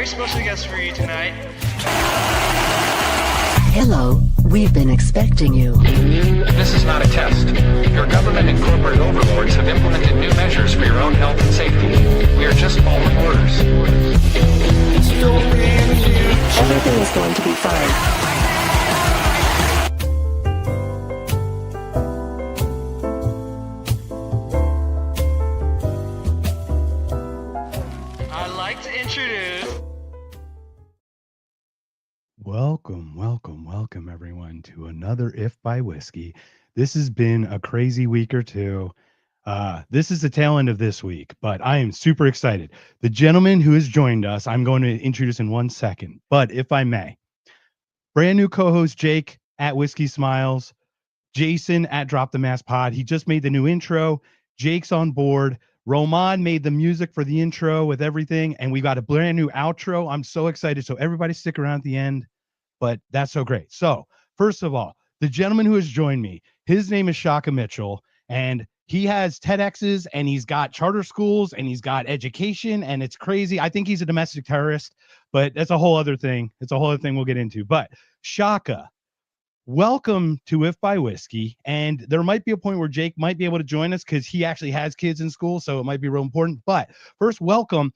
very special guest for you tonight. Hello, we've been expecting you. This is not a test. Your government and corporate overlords have implemented new measures for your own health and safety. We are just following orders. Everything is going to be fine. I'd like to introduce... Welcome, everyone, to another If by Whiskey. This has been a crazy week or two. This is the tail end of this week, but I am super excited. The gentleman who has joined us, I'm going to introduce in 1 second, but if I may, brand new co-host Jake at Whiskey Smiles, Jason at Drop the Mask Pod. He just made the new intro. Jake's on board. Roman made the music for the intro with everything, and we got a brand new outro. I'm so excited. So everybody stick around at the end, but that's so great. So first of all, the gentleman who has joined me, his name is Shaka Mitchell, and he has TEDx's, and he's got charter schools, and he's got education, and it's crazy. I think he's a domestic terrorist, but that's a whole other thing. It's a whole other thing we'll get into. But Shaka, welcome to If by Whiskey. And there might be a point where Jake might be able to join us because he actually has kids in school, so it might be real important. But first, welcome.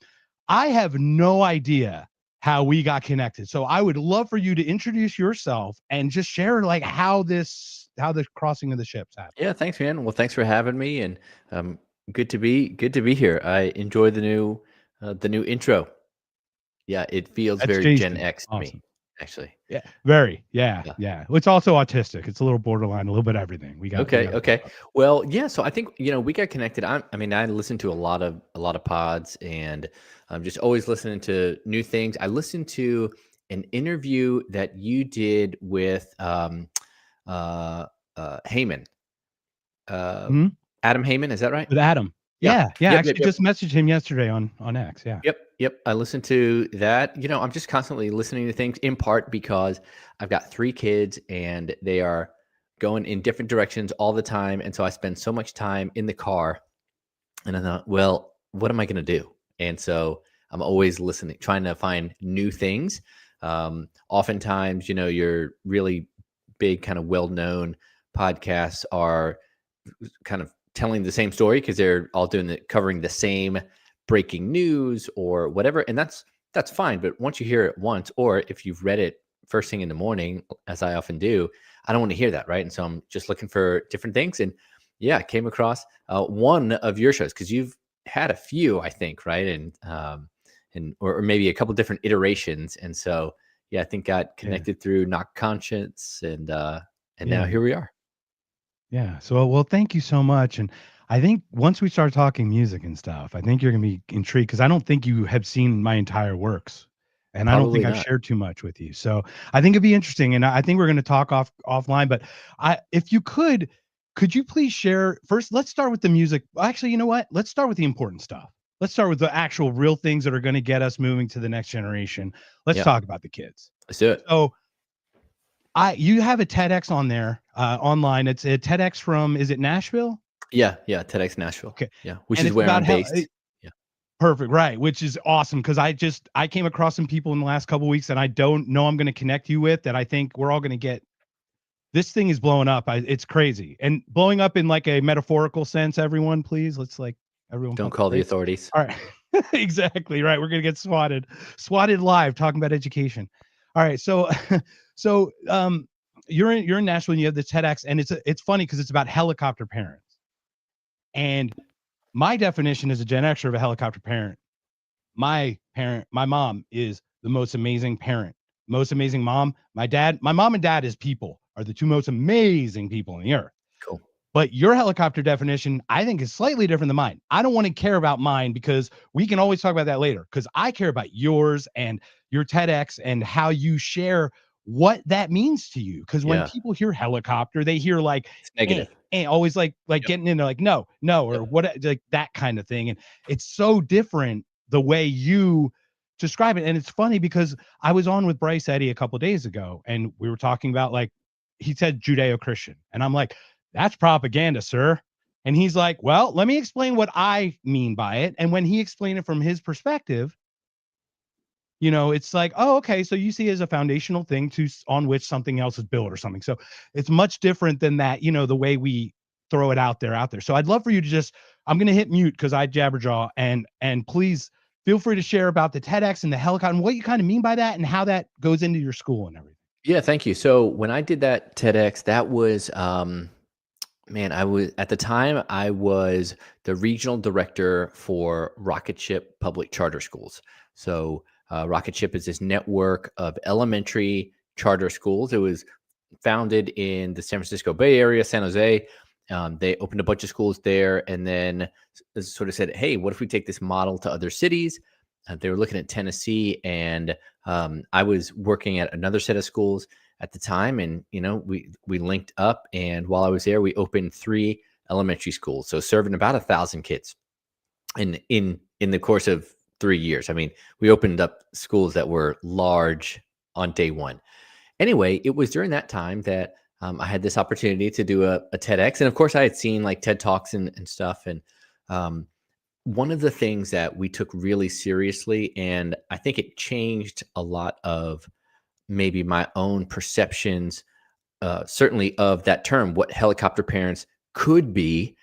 I have no idea how we got connected, so I would love for you to introduce yourself and just share like how the crossing of the ships happened. Yeah, thanks, man. Well, thanks for having me, and good to be here. I enjoy the new intro. Yeah, it feels That's very Jason. Gen X to Awesome. me, actually. Yeah, very. Yeah. It's also autistic. It's a little borderline, a little bit of everything. We got Okay. Well, yeah. So I think we got connected. I listen to a lot of pods, and I'm just always listening to new things. I listened to an interview that you did with Heyman, Adam Heyman. Is that right? with Adam. Yeah. Yep, Actually, just messaged him yesterday on X. Yeah. Yep. I listened to that. I'm just constantly listening to things, in part because I've got 3 kids and they are going in different directions all the time. And so I spend so much time in the car, and I thought, well, what am I going to do? And so I'm always listening, trying to find new things. Oftentimes, your really big kind of well-known podcasts are kind of telling the same story because they're all covering the same breaking news or whatever. And that's fine. But once you hear it once, or if you've read it first thing in the morning, as I often do, I don't want to hear that. Right. And so I'm just looking for different things. And yeah, I came across one of your shows, because you've had a few, I think. Right. And or maybe a couple different iterations. And so, yeah, I think got connected through Knock Conscience, and now here we are. Yeah. So, well, thank you so much. And I think once we start talking music and stuff, I think you're going to be intrigued, because I don't think you have seen my entire works, and I don't think I've shared too much with you. So I think it'd be interesting. And I think we're going to talk offline, but if you could you please share first? Let's start with the music. Actually, you know what? Let's start with the important stuff. Let's start with the actual real things that are going to get us moving to the next generation. Let's talk about the kids. Let's do it. So you have a TEDx on there online. It's a TEDx from, is it Nashville? Yeah, TEDx Nashville. Okay. Yeah, which is where I'm based. Perfect. Right. Which is awesome, because I came across some people in the last couple of weeks that I don't know I'm going to connect you with, that I think we're all going to get. This thing is blowing up. It's crazy, and blowing up in like a metaphorical sense. Everyone, please. Let's everyone. Don't call the authorities. All right. Exactly. Right. We're going to get swatted live talking about education. All right. So, you're in Nashville, and you have the TEDx, and it's funny because it's about helicopter parents. And my definition as a Gen Xer of a helicopter parent, my mom is the most amazing parent, most amazing mom. My mom and dad as people are the 2 most amazing people on the earth. Cool. But your helicopter definition, I think, is slightly different than mine. I don't want to care about mine, because we can always talk about that later, because I care about yours and your TEDx and how you share what that means to you. Because when people hear helicopter, they hear like it's negative, and always like getting into like no, or what, like that kind of thing. And it's so different the way you describe it. And it's funny because I was on with Bryce Eddy a couple of days ago, and we were talking about, like, he said Judeo-Christian, and I'm like, that's propaganda, sir. And he's like, well, let me explain what I mean by it. And when he explained it from his perspective, it's like, oh, okay, so you see it as a foundational thing on which something else is built or something. So it's much different than that, the way we throw it out there. So I'd love for you to I'm going to hit mute because I jabberjaw, and please feel free to share about the TEDx and the helicopter and what you kind of mean by that and how that goes into your school and everything. Yeah, thank you. So when I did that TEDx, that was man, at the time I was the regional director for Rocket Ship Public Charter Schools. So Rocket Ship is this network of elementary charter schools. It was founded in the San Francisco Bay Area, San Jose. They opened a bunch of schools there, and then sort of said, "Hey, what if we take this model to other cities?" They were looking at Tennessee, and I was working at another set of schools at the time, and we linked up. And while I was there, we opened 3 elementary schools, so serving about 1,000 kids. And in the course of 3 years, I mean, we opened up schools that were large on day one. Anyway, it was during that time that I had this opportunity to do a TEDx, and of course, I had seen like TED Talks and stuff, and one of the things that we took really seriously, and I think it changed a lot of maybe my own perceptions, certainly of that term, what helicopter parents could be.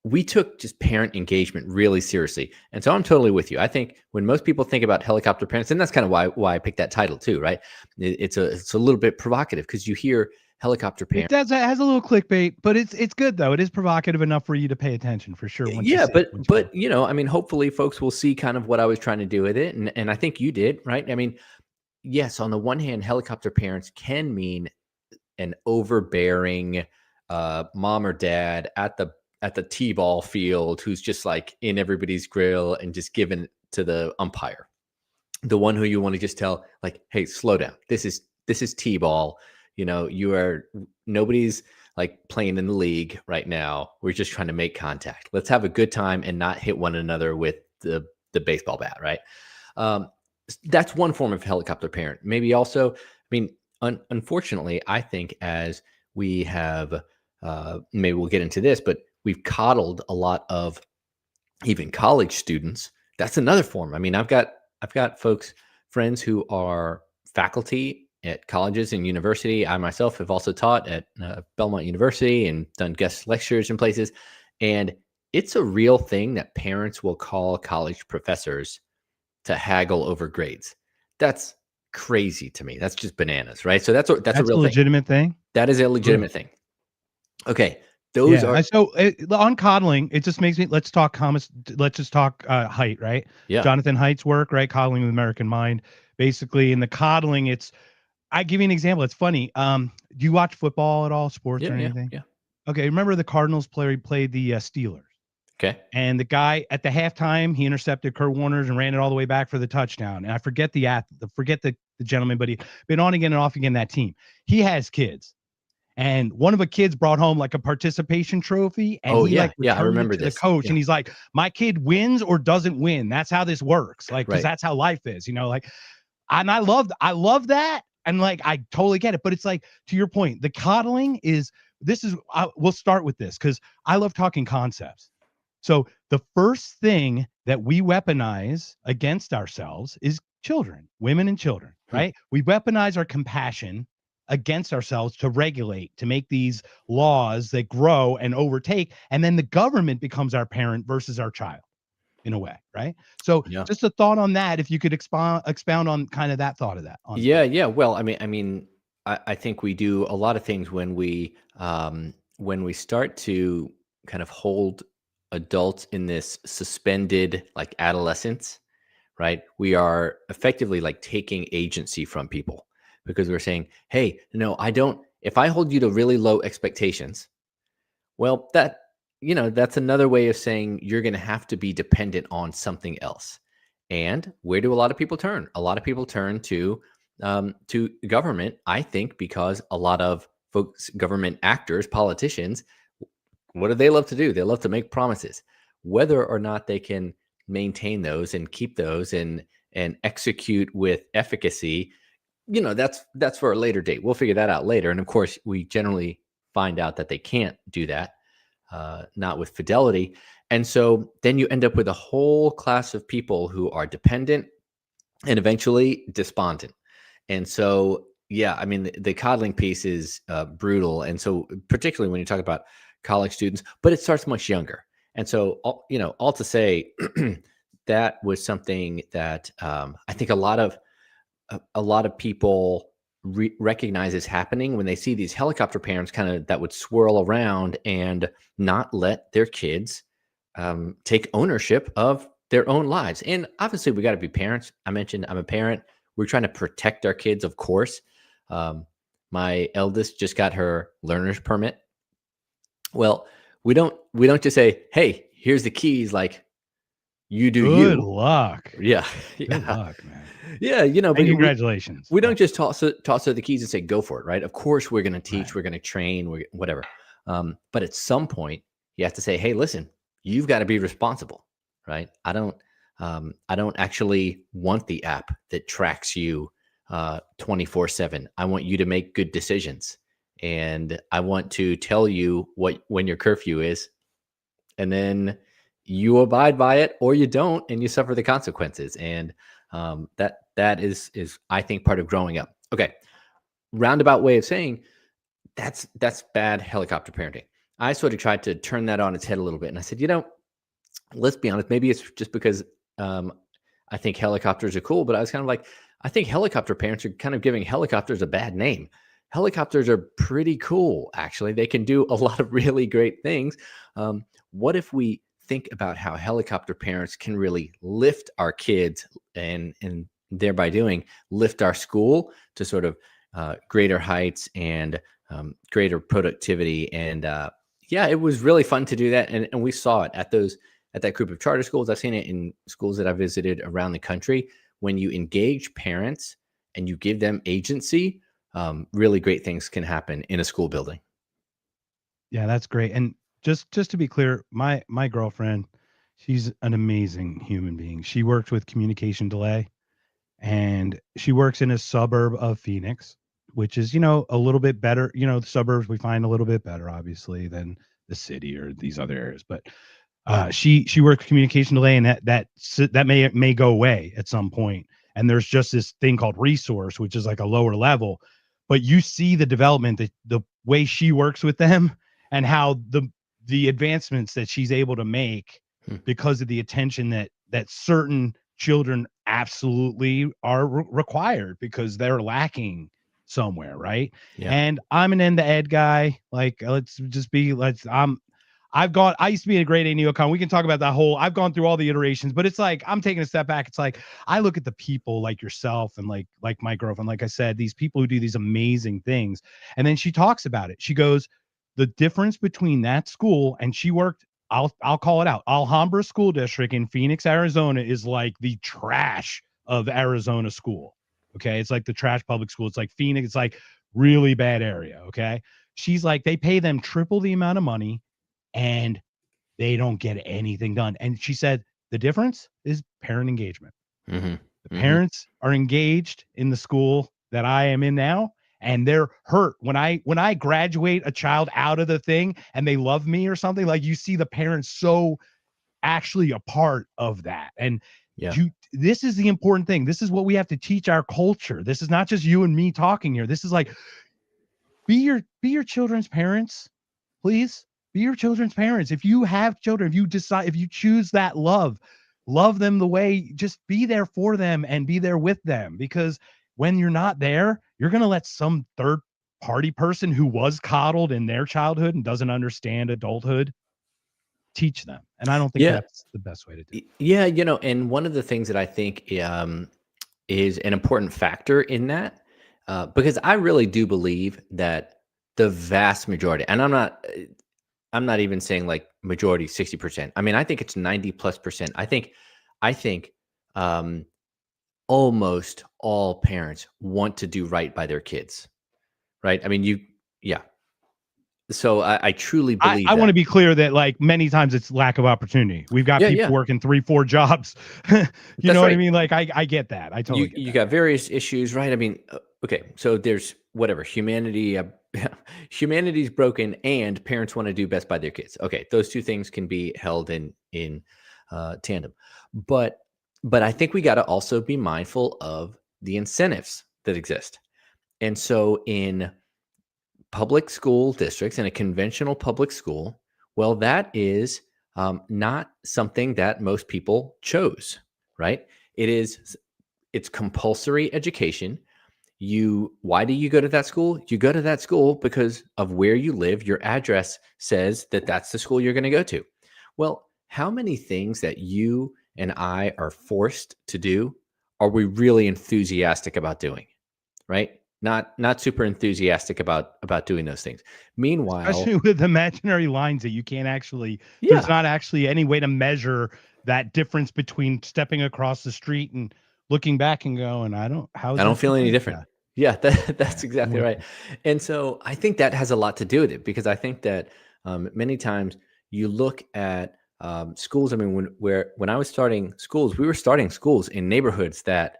We took just parent engagement really seriously. And so I'm totally with you. I think when most people think about helicopter parents, and that's kind of why I picked that title too, right? It's a little bit provocative because you hear helicopter parents. It has a little clickbait, but it's good though. It is provocative enough for you to pay attention for sure. Yeah, but I mean, hopefully folks will see kind of what I was trying to do with it. And I think you did, right? I mean, yes, on the one hand, helicopter parents can mean an overbearing mom or dad at the t-ball field who's just like in everybody's grill and just giving to the umpire, the one who you want to just tell like, hey, slow down. This is t-ball. Nobody's like playing in the league right now. We're just trying to make contact. Let's have a good time and not hit one another with the baseball bat, right? That's one form of helicopter parent. Maybe also, I mean, unfortunately, I think as we have, maybe we'll get into this, but we've coddled a lot of even college students. That's another form. I mean, I've got friends who are faculty at colleges and university. I myself have also taught at Belmont University and done guest lectures in places. And it's a real thing that parents will call college professors to haggle over grades. That's crazy to me. That's just bananas, right? So that's a real legitimate thing. That is a legitimate thing. Okay. Those are so on coddling. It just makes me, let's just talk Haidt, right? Yeah. Jonathan Haidt's work, right? Coddling with American Mind. Basically in the coddling, I give you an example. It's funny. Do you watch football at all, sports or anything? Yeah. Okay. Remember the Cardinals played the Steelers. Okay. And the guy at the halftime, he intercepted Kurt Warner's and ran it all the way back for the touchdown. And I forget the gentleman, but he's been on again and off again that team. He has kids. And one of the kids brought home like a participation trophy. And I remember this. The coach, and he's like, my kid wins or doesn't win. That's how this works. Like, because that's how life is, like, and I love that. And like, I totally get it. But it's like, to your point, the coddling we'll start with this because I love talking concepts. So the first thing that we weaponize against ourselves is children, women and children, right? We weaponize our compassion against ourselves to regulate, to make these laws that grow and overtake. And then the government becomes our parent versus our child in a way, right? So just a thought on that, if you could expound on kind of that thought of that. Yeah. Well, I mean, I think we do a lot of things when we start to kind of hold adults in this suspended like adolescence, right? We are effectively like taking agency from people because we're saying, hey, no, if I hold you to really low expectations, well, that's another way of saying you're going to have to be dependent on something else. And where do a lot of people turn? A lot of people turn to government, I think, because a lot of folks, government actors, politicians, what do they love to do? They love to make promises. Whether or not they can maintain those and keep those and execute with efficacy, that's for a later date. We'll figure that out later. And of course, we generally find out that they can't do that, not with fidelity. And so then you end up with a whole class of people who are dependent, and eventually despondent. And so, yeah, I mean, the coddling piece is brutal. And so, particularly when you talk about college students, but it starts much younger. And so, all to say, that was something that I think a lot of people recognize is happening when they see these helicopter parents kind of that would swirl around and not let their kids take ownership of their own lives. And obviously, we got to be parents. I mentioned I'm a parent. We're trying to protect our kids, of course. My eldest just got her learner's permit. Well, we don't just say, "Hey, here's the keys." Like, you do Good you. luck. Yeah, Good yeah, luck, man. yeah. And But congratulations. we don't just toss her the keys and say, "Go for it." Right? Of course, we're going to teach. Right. We're going to train. Whatever. But at some point, you have to say, "Hey, listen, you've got to be responsible." Right? I don't actually want the app that tracks you 24/7. I want you to make good decisions, and I want to tell you when your curfew is, and then you abide by it or you don't, and you suffer the consequences. And that is I think part of growing up. Okay, roundabout way of saying that's bad helicopter parenting. I sort of tried to turn that on its head a little bit, and I said, let's be honest. Maybe it's just because I think helicopters are cool, but I was kind of like, I think helicopter parents are kind of giving helicopters a bad name. Helicopters are pretty cool, actually. They can do a lot of really great things. What if we think about how helicopter parents can really lift our kids and thereby doing lift our school to sort of greater heights and greater productivity? And yeah, it was really fun to do that. And we saw it at that group of charter schools. I've seen it in schools that I visited around the country. When you engage parents and you give them agency, really great things can happen in a school building. Yeah, that's great. And just to be clear, my girlfriend, she's an amazing human being. She worked with communication delay, and she works in a suburb of Phoenix, which is, a little bit better. The suburbs we find a little bit better, obviously, than the city or these other areas. But she works communication delay, and that may go away at some point. And there's just this thing called resource, which is like a lower level. But you see the development, the way she works with them, and how the advancements that she's able to make because of the attention that certain children absolutely are required because they're lacking somewhere, right? Yeah. And I'm an end to ed guy. Like, I used to be a grade A neocon. We can talk about that whole, I've gone through all the iterations, but it's like, I'm taking a step back. It's like, I look at the people like yourself and like my girlfriend, like I said, these people who do these amazing things. And then she talks about it. She goes, the difference between that school, and she worked, I'll call it out, Alhambra School District in Phoenix, Arizona is like the trash of Arizona school. Okay. It's like the trash public school. It's like Phoenix. It's like really bad area. Okay. She's like, they pay them triple the amount of money and they don't get anything done. And she said, the difference is parent engagement. Mm-hmm. The parents are engaged in the school that I am in now, and they're hurt when I graduate a child out of the thing and they love me or something. Like, you see the parents so actually a part of that. And Yeah. this is the important thing. This is what we have to teach our culture. This is not just you and me talking here. This is like, be your children's parents, please. Be your children's parents. If you have children, if you choose that love them the way, just be there for them and be there with them. Because when you're not there, you're going to let some third party person who was coddled in their childhood and doesn't understand adulthood teach them. And I don't think that's the best way to do it. Yeah. And one of the things that I think is an important factor in that, because I really do believe that the vast majority, and I'm not even saying like majority 60%. I mean, I think it's 90+%. I think almost all parents want to do right by their kids, right? I mean, yeah. So I truly believe I want to be clear that like many times it's lack of opportunity. We've got people working 3-4 jobs. you know what I mean? Like I get that. I totally get that. You got various issues, right? I mean, okay, so there's whatever humanity's broken and parents want to do best by their kids. Okay, those two things can be held in tandem. But But I think we got to also be mindful of the incentives that exist. And so in public school districts, in a conventional public school, well, that is not something that most people chose, right? It's compulsory education. Why do you go to that school? You go to that school because of where you live. Your address says that that's the school you're going to go to. Well, how many things that you and I are forced to do are we really enthusiastic about doing, right? Not super enthusiastic about doing those things. Meanwhile, Especially with imaginary lines that you can't actually, there's yeah, not actually any way to measure that difference between stepping across the street and looking back and going, how is I don't that feel any different? different. Yeah, that's Yeah. exactly right. And so I think that has a lot to do with it because I think that many times you look at schools. I mean, when I was starting schools, we were starting schools in neighborhoods that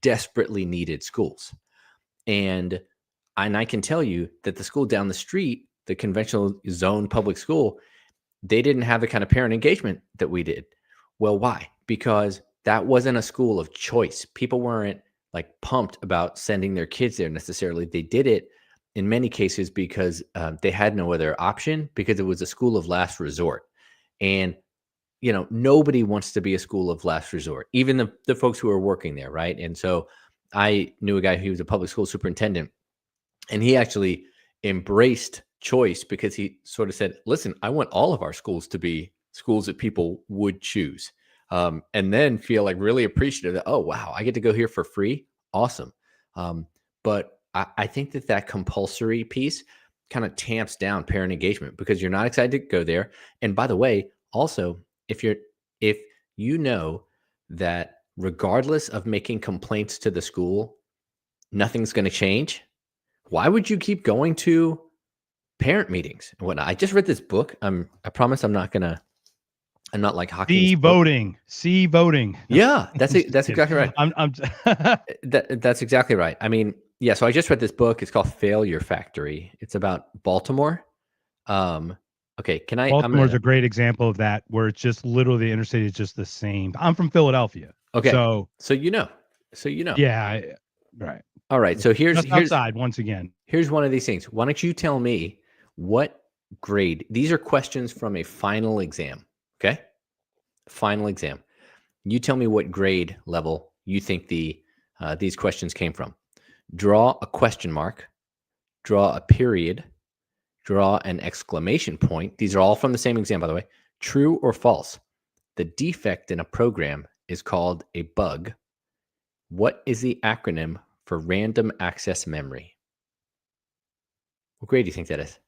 desperately needed schools. And I can tell you that the school down the street, the conventional zone public school, they didn't have the kind of parent engagement that we did. Well, why? Because that wasn't a school of choice. People weren't like pumped about sending their kids there necessarily. They did it in many cases because they had no other option because it was a school of last resort. And nobody wants to be a school of last resort, even the folks who are working there, right? And so I knew a guy who was a public school superintendent, and he actually embraced choice because he sort of said, listen, I want all of our schools to be schools that people would choose. And then feel like really appreciative that, oh, wow, I get to go here for free. Awesome. But I think that compulsory piece kind of tamps down parent engagement because you're not excited to go there. And by the way, also, if you know that regardless of making complaints to the school, nothing's going to change, why would you keep going to parent meetings and whatnot? I just read this book. I promise I'm not like Hawking's book. See voting. Yeah, that's exactly right. I'm That's exactly right. I mean, yeah. So I just read this book. It's called Failure Factory. It's about Baltimore. Okay, Baltimore's a great example of that, where it's just literally the interstate is just the same. I'm from Philadelphia. Okay. So yeah. Right. All right. So here's outside once again. Here's one of these things. Why don't you tell me what grade? These are questions from a final exam. Okay. Final exam. You tell me what grade level you think these questions came from. Draw a question mark, draw a period, draw an exclamation point. These are all from the same exam, by the way. True or false? The defect in a program is called a bug. What is the acronym for random access memory? What grade do you think that is?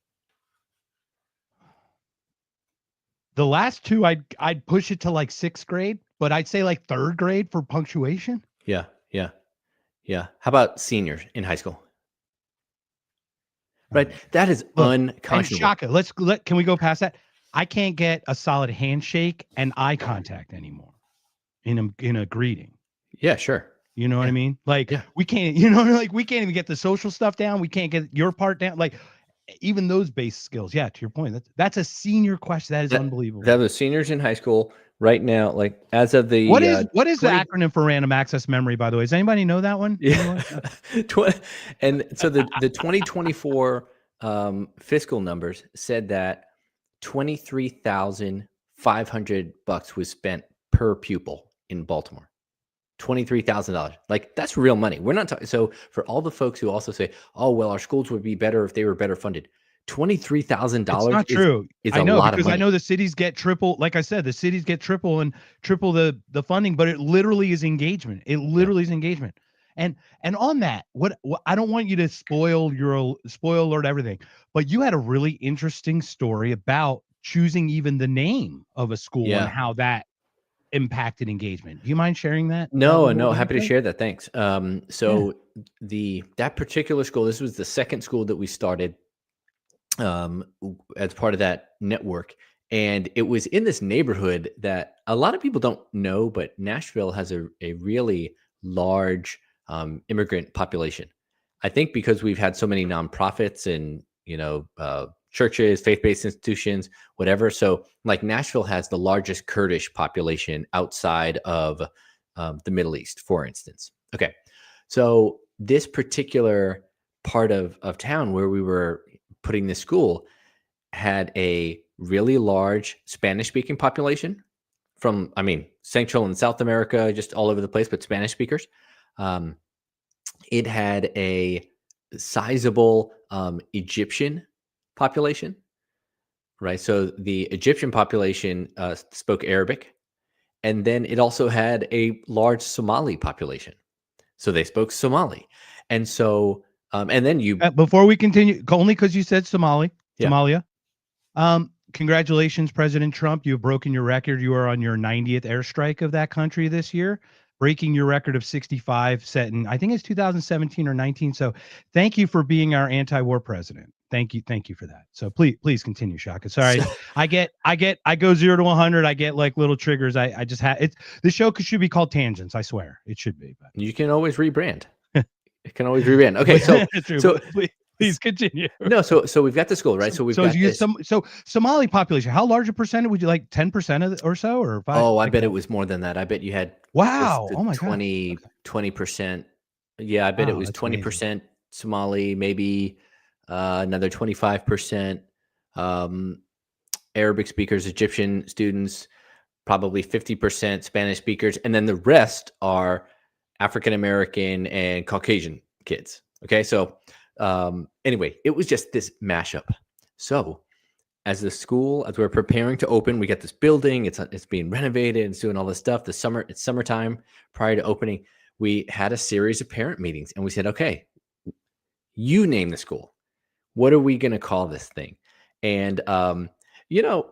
The last two, I'd push it to like 6th grade, but I'd say like 3rd grade for punctuation. Yeah. How about seniors in high school? Right. That is unconscionable. Shaka, can we go past that? I can't get a solid handshake and eye contact anymore in a greeting. Yeah, sure. You know what I mean? Like we can't, we can't even get the social stuff down. We can't get your part down. Like even those base skills. Yeah. To your point, that's a senior question. That is unbelievable. That was seniors in high school right now. Like as of the, what is the acronym for random access memory, by the way? Does anybody know that one? Yeah. And so the 2024 fiscal numbers said that $23,500 was spent per pupil in Baltimore. $23,000. Like that's real money. We're not talking. So for all the folks who also say, "Oh, well, our schools would be better if they were better funded," $23,000. It's not true. Is I know, a lot because of money. I know the cities get triple. Like I said, the cities get triple the funding, but it literally is engagement. It literally is engagement. And on that, what I don't want you to spoil alert everything, but you had a really interesting story about choosing even the name of a school and how that impacted engagement. Do you mind sharing that? No, happy to share that. Thanks. So that particular school, this was the second school that we started as part of that network. And it was in this neighborhood that a lot of people don't know, but Nashville has a really large immigrant population. I think because we've had so many nonprofits and, churches, faith-based institutions, whatever. So like Nashville has the largest Kurdish population outside of the Middle East, for instance. Okay. So this particular part of town where we were putting this school had a really large Spanish speaking population from, I mean, Central and South America, just all over the place, but Spanish speakers. Um, it had a sizable Egyptian population, right? So the Egyptian population spoke Arabic, and then it also had a large Somali population. So they spoke Somali. And so, and then you, Before we continue, only because you said Yeah. Somalia. Congratulations, President Trump. You have broken your record. You are on your 90th airstrike of that country this year, breaking your record of 65 set in, I think it's 2017 or 19. So thank you for being our anti-war president. Thank you for that. So please continue, Shaka. Sorry, I go 0 to 100. I get like little triggers. I just have it. The show should be called Tangents. I swear it should be. But you can always rebrand. You can always rebrand. Okay, so please continue. No, so we've got the school, right? So we've got this. So Somali population. How large a percentage would you like? 10% or so, or 5? Oh, I bet it was more than that. I bet you had wow. close to Oh my 20%. Yeah, I bet it was 20% Somali, maybe another 25% Arabic speakers, Egyptian students, probably 50% Spanish speakers, and then the rest are African American and Caucasian kids. Okay, so anyway, it was just this mashup. So as the school, as we're preparing to open, we get this building, it's being renovated, it's doing all this stuff. It's summertime prior to opening. We had a series of parent meetings and we said, okay, you name the school. What are we going to call this thing? And you know,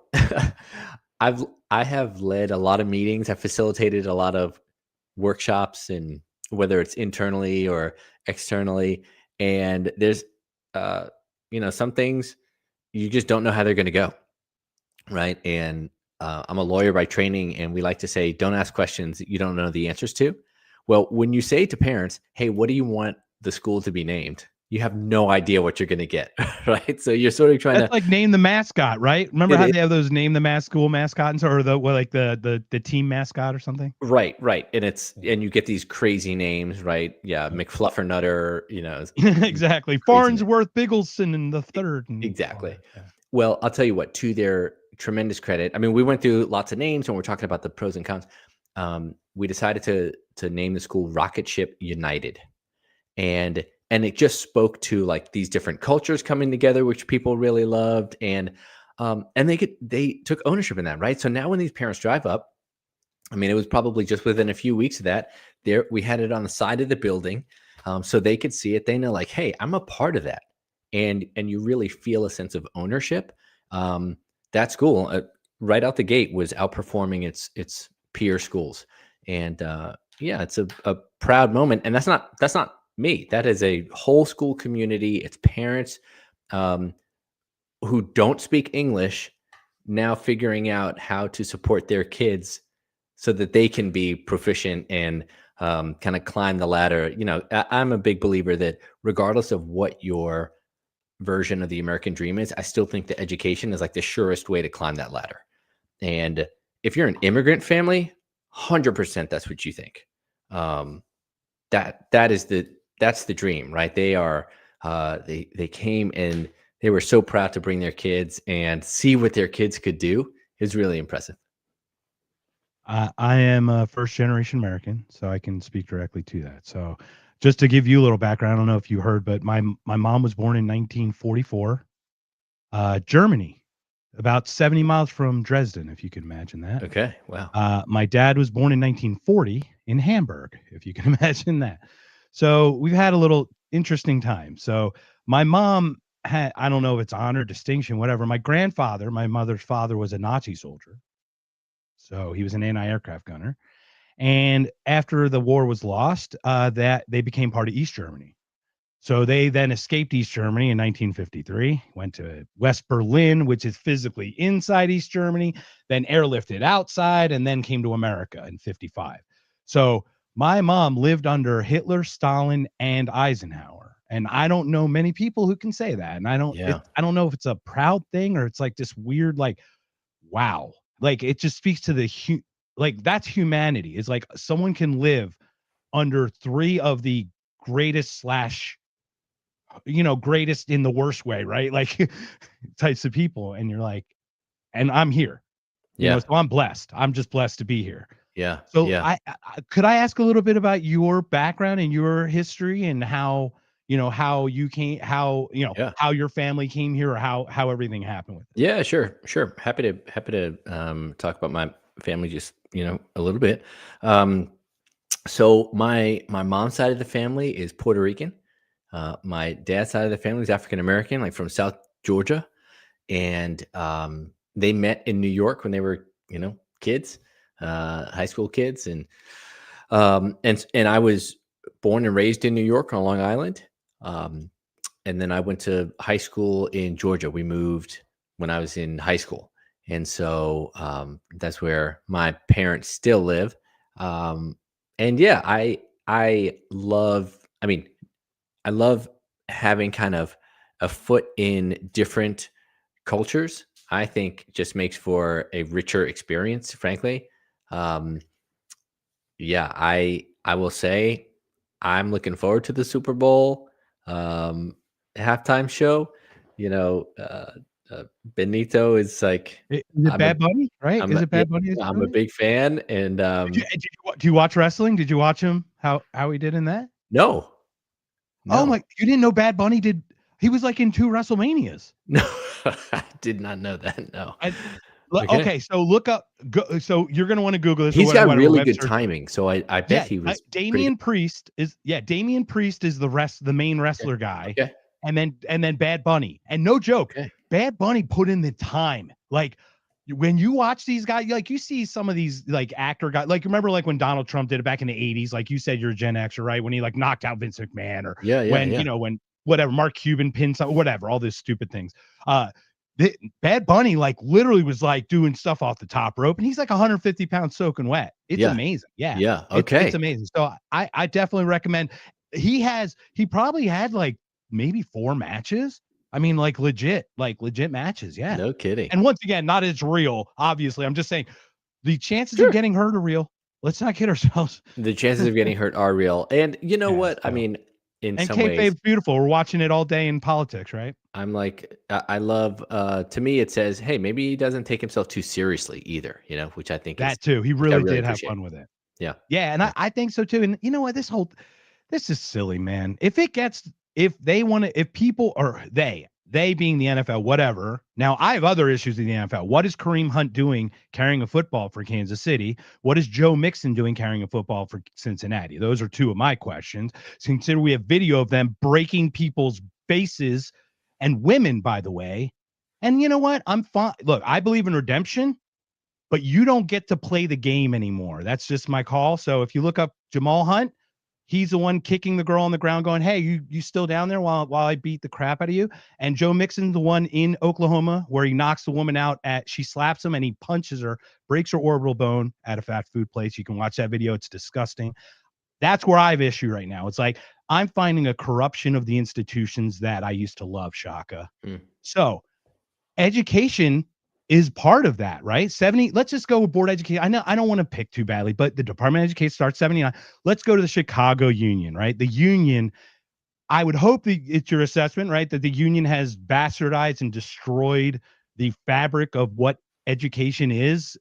I have led a lot of meetings. I've facilitated a lot of workshops, and whether it's internally or externally. And there's, you know, some things you just don't know how they're going to go, right? And I'm a lawyer by training, and we like to say, don't ask questions that you don't know the answers to. Well, when you say to parents, hey, what do you want the school to be named? You have no idea what you're going to get, right? So you're sort of trying That's like name the mascot, right? Remember how they have those name the school mascots, or the team mascot or something? Right. And you get these crazy names, right? Yeah, McFluffernutter, you know. Exactly. Farnsworth Biggleson in the third. Exactly. Yeah. Well, I'll tell you what, to their tremendous credit, I mean, we went through lots of names and we're talking about the pros and cons. We decided to name the school Rocket Ship United. And it just spoke to like these different cultures coming together, which people really loved. And they took ownership in that, right? So now when these parents drive up, I mean, it was probably just within a few weeks of that, we had it on the side of the building, so they could see it. They know, like, hey, I'm a part of that, and you really feel a sense of ownership. That school, right out the gate, was outperforming its peer schools, and yeah, it's a proud moment. And that's not me. That is a whole school community. It's parents who don't speak English now figuring out how to support their kids so that they can be proficient and kind of climb the ladder. You know, I'm a big believer that regardless of what your version of the American dream is, I still think that education is like the surest way to climb that ladder. And if you're an immigrant family, 100% that's what you think. That's the dream, right? They are they came and they were so proud to bring their kids and see what their kids could do. Is really impressive. I am a first generation American, so I can speak directly to that. So just to give you a little background, I don't know if you heard, but my mom was born in 1944, Germany, about 70 miles from Dresden, if you can imagine that. Okay, wow. My dad was born in 1940 in Hamburg, if you can imagine that. So we've had a little interesting time. So my mom had, I don't know if it's honor, distinction, whatever. My grandfather, my mother's father, was a Nazi soldier. So he was an anti-aircraft gunner. And after the war was lost, that they became part of East Germany. So they then escaped East Germany in 1953, went to West Berlin, which is physically inside East Germany, then airlifted outside, and then came to America in 55. So my mom lived under Hitler, Stalin, and Eisenhower. And I don't know many people who can say that. And I don't know if it's a proud thing or it's like this weird, like, wow. Like, it just speaks to like that's humanity. It's like someone can live under three of the greatest slash, greatest in the worst way, right? Like types of people. And you're like, and I'm here, Yeah. so I'm blessed. I'm just blessed to be here. Yeah. So Yeah. could I ask a little bit about your background and your history and how, how you came, Yeah. how your family came here or how everything happened with it? Yeah, sure, sure. Happy to talk about my family just a little bit. So my mom's side of the family is Puerto Rican. My dad's side of the family is African American, like from South Georgia, and they met in New York when they were kids, high school kids, and I was born and raised in New York on Long Island. Um, and then I went to high school in Georgia. We moved when I was in high school, and so that's where my parents still live. And yeah, I love. I mean, I love having kind of a foot in different cultures. I think just makes for a richer experience. Frankly, um, yeah, I will say I'm looking forward to the Super Bowl halftime show. You know, Benito is like Is it I'm a Bad Bunny, right? I'm Is a, it yeah, Bad Bunny that's I'm a doing it? big fan, and Do you watch wrestling? Did you watch him? How he did in that? no, Oh no, my! You didn't know Bad Bunny did? He was like in 2 WrestleManias. no, I did not know that. No, I okay, Okay, so look up. So you're gonna want to Google this or he's got whatever really web good search. timing, so I bet Yeah, he was pretty Damian Priest is the main good. wrestler guy, Okay, and then Bad Bunny. And no joke, okay, Bad Bunny put in the time. Like when you watch these guys, like you see some of these like actor guys, like remember like when Donald Trump did it back in the 80s, like you said you're a Gen Xer, right? When he like knocked out Vince McMahon or yeah, yeah, when, yeah, when whatever Mark Cuban pinned something, whatever, all these stupid things. Uh Bad Bunny like literally was like doing stuff off the top rope, and he's like 150 pounds soaking wet. It's yeah, amazing. Yeah, yeah. it's Okay, amazing. So I definitely recommend. He probably had like maybe 4 matches. I mean, like legit matches. Yeah. no kidding. And once again, not as real. Obviously, I'm just saying the chances of Sure. getting hurt are real. Let's not kid ourselves. The chances of getting hurt are real. And you know Yeah. what? I So mean, in and some ways, kayfabe's beautiful. We're watching it all day in politics, right? I'm like, I love, to me, it says, hey, maybe he doesn't take himself too seriously either, which I think That too. He which I really really did have appreciate. fun with it. Yeah. Yeah, and Yeah. I think so too. And you know what? This is silly, man. If people or they being the NFL, whatever. Now I have other issues in the NFL. What is Kareem Hunt doing carrying a football for Kansas City? What is Joe Mixon doing carrying a football for Cincinnati? Those are two of my questions. So consider we have video of them breaking people's faces and women, by the way. And you know what? I'm fine. Look, I believe in redemption, but you don't get to play the game anymore. That's just my call. So if you look up Jamal Hunt, he's the one kicking the girl on the ground, going, "Hey, you still down there while I beat the crap out of you?" And Joe Mixon, the one in Oklahoma, where he knocks the woman out she slaps him and he punches her, breaks her orbital bone at a fast food place. You can watch that video. It's disgusting. That's where I have issue right now. It's like I'm finding a corruption of the institutions that I used to love, Shaka. Mm. So education is part of that, right? 70, let's just go with board education. I know I don't want to pick too badly, but the Department of Education starts 79. Let's go to the Chicago Union, right? The union, I would hope that it's your assessment, right? That the union has bastardized and destroyed the fabric of what education is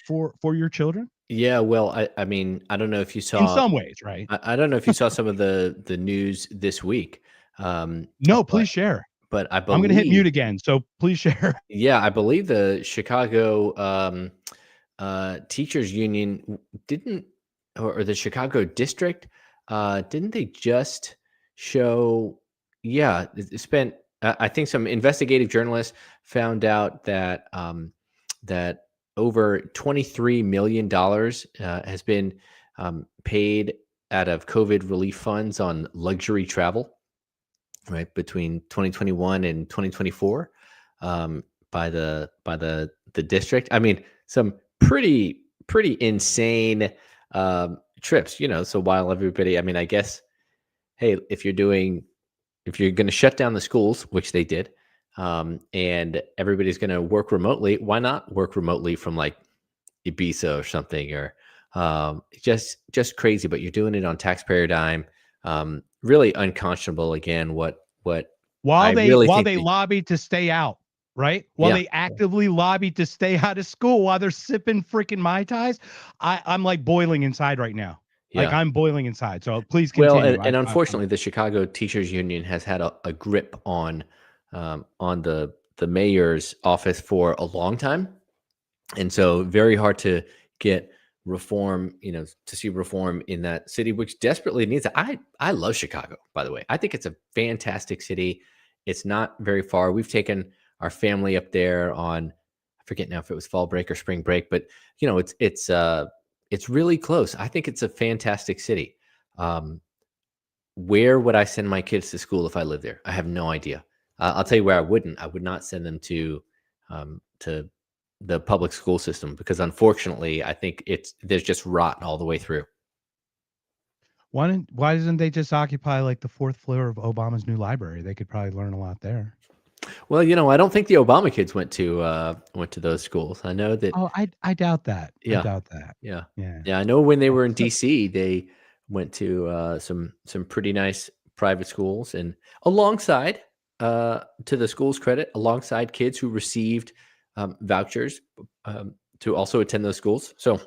for your children Yeah. Well, I mean, I don't know if you in saw, some ways, right? I don't know if you saw some of the news this week. No, But please share. I I'm going to hit mute believe, again. So please share. yeah, I believe the Chicago teachers union didn't, or the Chicago district, didn't they just show? Yeah, it spent. I think some investigative journalists found out that that over $23 million has been paid out of COVID relief funds on luxury travel, right, between 2021 and 2024, by the district. I mean, some pretty insane trips. So while everybody, I mean, I guess, hey, if you're going to shut down the schools, which they did, and everybody's going to work remotely, why not work remotely from like Ibiza or something, or just crazy. But you're doing it on taxpayer dime. Really unconscionable. Again, what while I they really while think they lobbied to stay out, right? While Yeah. they actively lobbied to stay out of school while they're sipping freaking Mai Tais, I'm like boiling inside right now. Like Yeah. I'm boiling inside. So please Well, continue. and unfortunately, the Chicago Teachers Union has had a grip on the mayor's office for a long time, and so very hard to get reform. To see reform in that city, which desperately needs it. I love Chicago, by the way. I think it's a fantastic city. It's not very far. We've taken our family up there on, I forget now if it was fall break or spring break, but it's really close. I think it's a fantastic city. Um, where would I send my kids to school if I lived there? I have no idea. I'll tell you where I wouldn't. I would not send them to the public school system, because unfortunately, I think there's just rot all the way through. Why doesn't they just occupy like the 4th floor of Obama's new library? They could probably learn a lot there. Well, I don't think the Obama kids went to those schools. I know that. Oh, I doubt that. Yeah. I doubt that. Yeah. Yeah. I know when they were in DC, they went to some pretty nice private schools, and alongside, to the school's credit, alongside kids who received vouchers to also attend those schools. So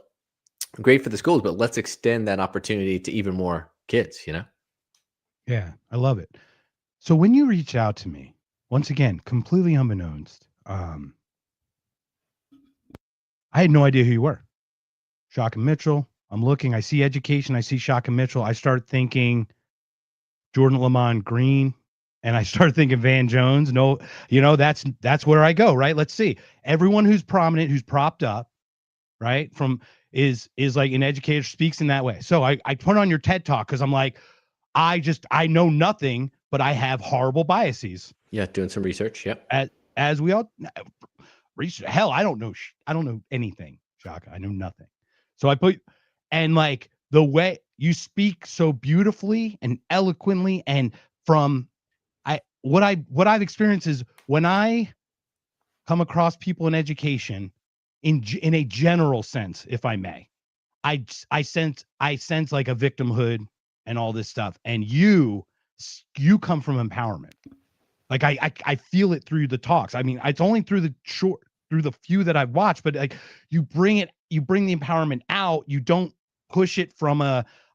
great for the schools, but let's extend that opportunity to even more kids. Yeah, I love it. So when you reach out to me, once again, completely unbeknownst, I had no idea who you were. Shaka Mitchell. I'm looking, I see education, I see Shaka Mitchell. I start thinking Jordan Lamont Green, and I start thinking Van Jones. No, that's where I go, right? Let's see. Everyone who's prominent, who's propped up, right, from is like an educator, speaks in that way. So I put on your TED Talk because I'm like, I know nothing, but I have horrible biases. Yeah, doing some research. Yep. As we all research. Hell, I don't know anything, Shaka. I know nothing. So I put, and like the way you speak so beautifully and eloquently, and from what I've experienced is when I come across people in education, in a general sense, if I may, I sense like a victimhood and all this stuff, and you come from empowerment. Like I feel it through the talks. I mean, it's only through the few that I've watched, but like you bring the empowerment out. You don't push it from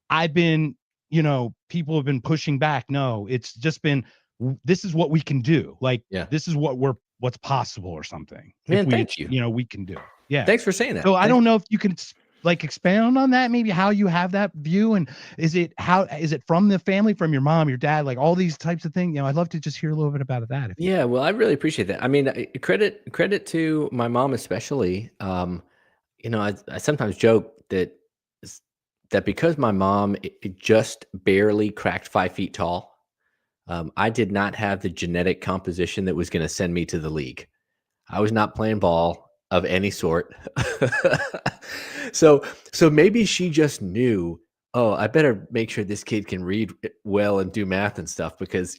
I've been, people have been pushing back. No, it's just been, this is what we can do. Like, this is what's possible or something. Man, thank you. We can do. Yeah. Thanks for saying that. So I don't know if you can like expand on that, maybe how you have that view, and is it from the family, from your mom, your dad, like all these types of things? I'd love to just hear a little bit about that. Yeah, well, I really appreciate that. I mean, credit to my mom especially. I sometimes joke that because my mom it just barely cracked 5 feet tall, I did not have the genetic composition that was going to send me to the league. I was not playing ball of any sort. So maybe she just knew, oh, I better make sure this kid can read well and do math and stuff, because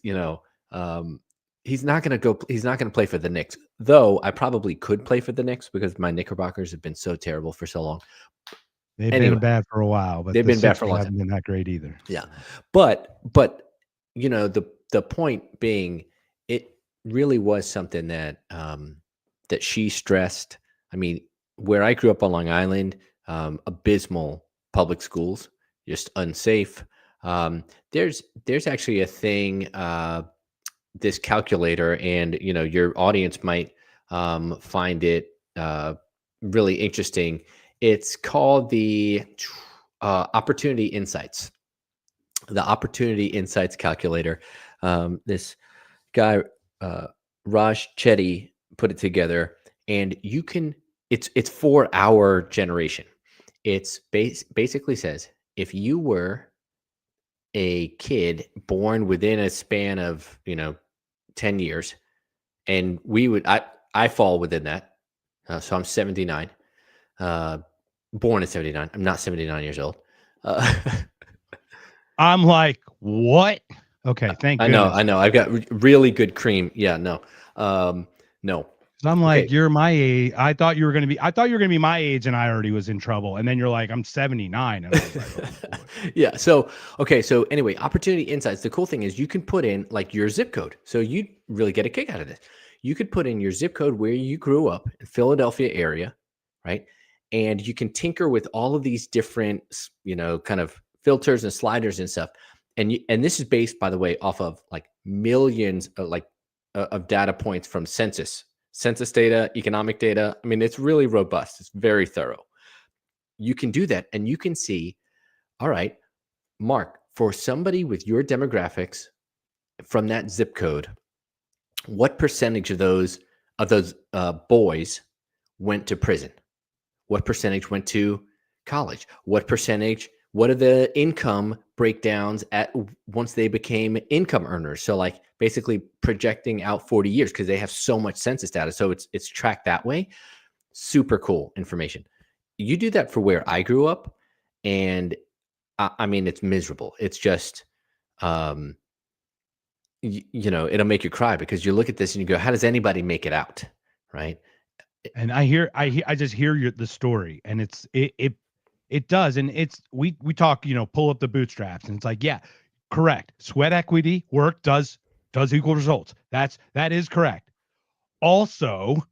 he's not going to play for the Knicks. Though I probably could play for the Knicks because my Knickerbockers have been so terrible for so long. They've been bad for a while, but they've been bad for a long time. Haven't been that great either. Yeah. But the point being, it really was something that that she stressed. I mean, where I grew up on Long Island, abysmal public schools, just unsafe. There's actually a thing, this calculator, and your audience might find it really interesting. It's called the Opportunity Insights. The Opportunity Insights calculator. This guy, Raj Chetty, put it together, and it's for our generation. It's basically says, if you were a kid born within a span of 10 years, and I fall within that, so I'm 79, born at 79. I'm not 79 years old. I'm like, what? Okay, thank you. I know. I've got really good cream. Yeah, no. So I'm like, Okay. you're my age. I thought you were gonna be my age, and I already was in trouble. And then you're like, I'm 79, and I was like, oh boy. Yeah. So, okay. So, anyway, Opportunity Insights. The cool thing is you can put in like your zip code. So, you really get a kick out of this. You could put in your zip code where you grew up in Philadelphia area, right? And you can tinker with all of these different, kind of filters and sliders and stuff. And this is based, by the way, off of like millions of data points from census data, economic data. I mean, it's really robust. It's very thorough. You can do that, and you can see, all right, Mark, for somebody with your demographics from that zip code, what percentage of those boys went to prison? What percentage went to college? What are the income breakdowns at once they became income earners? So like basically projecting out 40 years because they have so much census data. So it's tracked that way. Super cool information. You do that for where I grew up, and I mean, it's miserable. It's just, it'll make you cry because you look at this and you go, how does anybody make it out? Right. And I just hear the story, and it does, and we talk, pull up the bootstraps, and it's like, yeah, correct. Sweat equity work does equal results. That is correct. Also,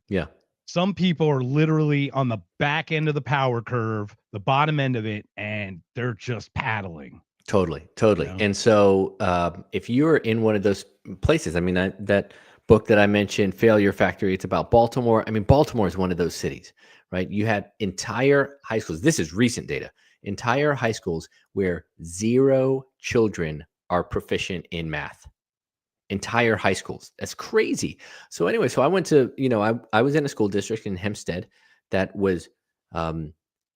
Yeah. some people are literally on the back end of the power curve, the bottom end of it, and they're just paddling. Totally. know? And so if you're in one of those places, I mean, that book that I mentioned, Failure Factory, it's about Baltimore. I mean, Baltimore is one of those cities, right? You had entire high schools. This is recent data. Entire high schools where 0 children are proficient in math. Entire high schools. That's crazy. So anyway, so I went to, I was in a school district in Hempstead that was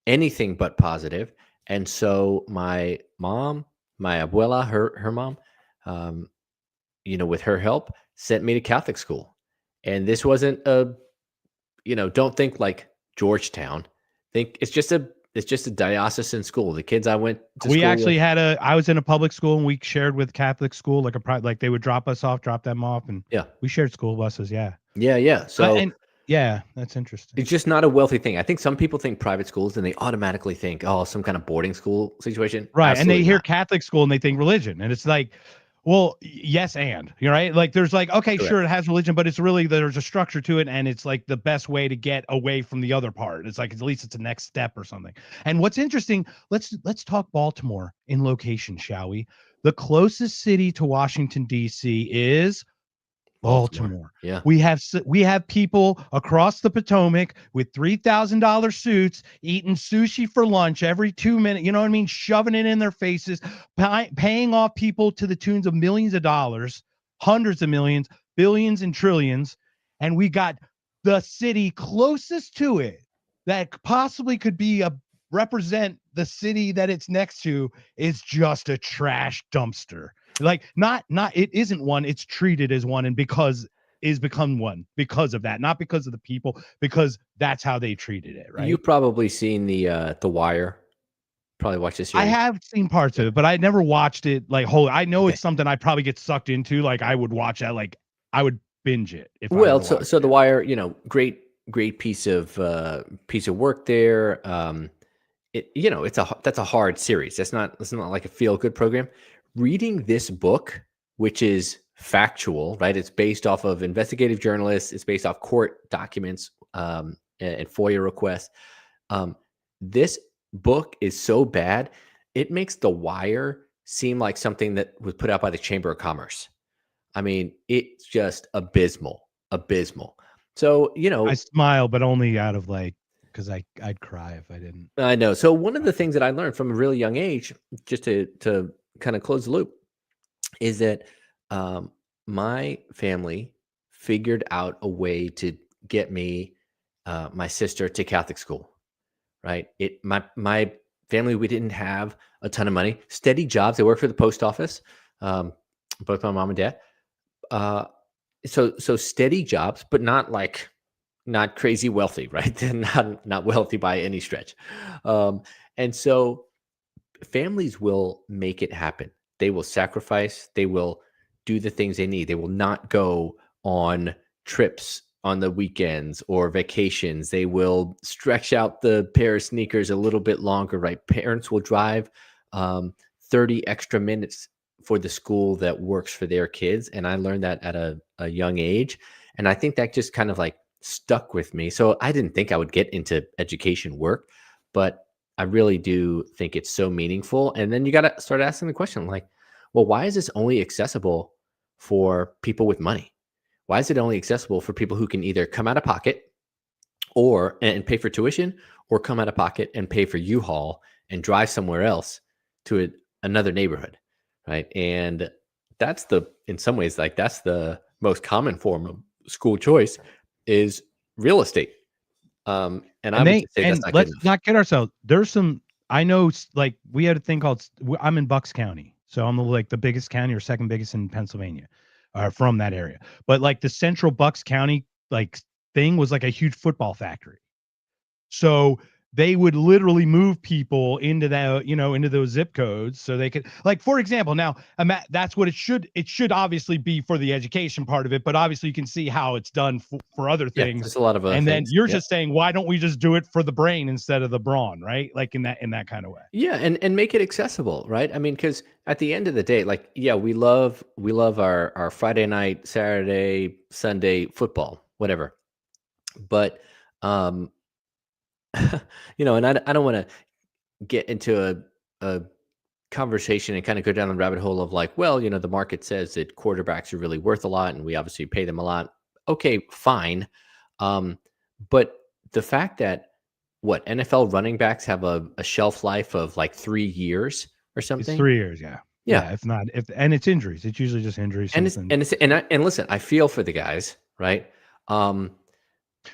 anything but positive. And so my mom, my abuela, her mom, with her help, sent me to Catholic school. And this wasn't don't think like Georgetown. Think it's just a diocesan school. The kids I went to We school actually with, I was in a public school, and we shared with Catholic school, like they would drop them off, and yeah. we shared school buses. Yeah. Yeah. So And yeah, that's interesting. it's just not a wealthy thing. I think some people think private schools and they automatically think, oh, some kind of boarding school situation. Right. And they Absolutely hear not. Catholic school and they think religion. And it's like, well, yes, and you're right. Like there's like, okay, Correct. sure, it has religion, but it's really there's a structure to it, and it's like the best way to get away from the other part. It's like at least it's a next step or something. And what's interesting, let's talk Baltimore in location, shall we? The closest city to Washington, D.C. is Baltimore. Yeah. We have people across the Potomac with $3,000 suits eating sushi for lunch every 2 minutes. You know what I mean? Shoving it in their faces, paying off people to the tunes of millions of dollars, hundreds of millions, billions and trillions. And we got the city closest to it that possibly could be represent the city that it's next to is just a trash dumpster. Like not it isn't one, it's treated as one, and because is become one because of that, not because of the people, because that's how they treated it, right? You've probably seen the Wire. Probably watched this I series. have seen parts of it, but I never watched it like whole. I know Okay. it's something I probably get sucked into. Like I would watch that, like I would binge it if Well, I so the Wire, great piece of work there. That's a hard series. That's not like a feel good program. Reading this book, which is factual, right? It's based off of investigative journalists. It's based off court documents and FOIA requests. This book is so bad, it makes The Wire seem like something that was put out by the Chamber of Commerce. I mean, it's just abysmal. So, I smile, but only out of like, because I'd cry if I didn't. I know. So one of the things that I learned from a really young age, just to kind of close the loop, is that my family figured out a way to get me, my sister, to Catholic school. Right? My family, we didn't have a ton of money. Steady jobs. I worked for the post office. Both my mom and dad. So steady jobs, but not crazy wealthy, right? They're not wealthy by any stretch. And so families will make it happen. They will sacrifice. They will do the things they need. They will not go on trips on the weekends or vacations. They will stretch out the pair of sneakers a little bit longer, right? Parents will drive 30 extra minutes for the school that works for their kids. And I learned that at a young age. And I think that just kind of like stuck with me. So I didn't think I would get into education work, but I really do think it's so meaningful. And then you got to start asking the question like, well, why is this only accessible for people with money? Why is it only accessible for people who can either come out of pocket or and pay for tuition, or come out of pocket and pay for U-Haul and drive somewhere else to another neighborhood, right? And that's in some ways, like that's the most common form of school choice is real estate. And I would just say that's not good let's enough. not kid ourselves. There's some, I know, like we had a thing called, I'm in Bucks County. So I'm like the biggest county or second biggest in Pennsylvania, from that area. But like the central Bucks County, like thing was like a huge football factory. So they would literally move people into that, into those zip codes so they could, like, for example, now that's what it should obviously be for the education part of it, but obviously you can see how it's done for other Yeah, things. there's a lot of other And then things. you're Yeah. just saying, why don't we just do it for the brain instead of the brawn, right? Like in that kind of way. Yeah, and make it accessible, right? I mean, because at the end of the day, like, yeah, we love our Friday night, Saturday, Sunday football, whatever. But and I don't want to get into a conversation and kind of go down the rabbit hole of like, well, the market says that quarterbacks are really worth a lot, and we obviously pay them a lot. Okay, fine. But the fact that what NFL running backs have a shelf life of like 3 years or It's something. 3 years. Yeah. Yeah. If not, and it's injuries. It's usually just injuries. And and listen, I feel for the guys, right?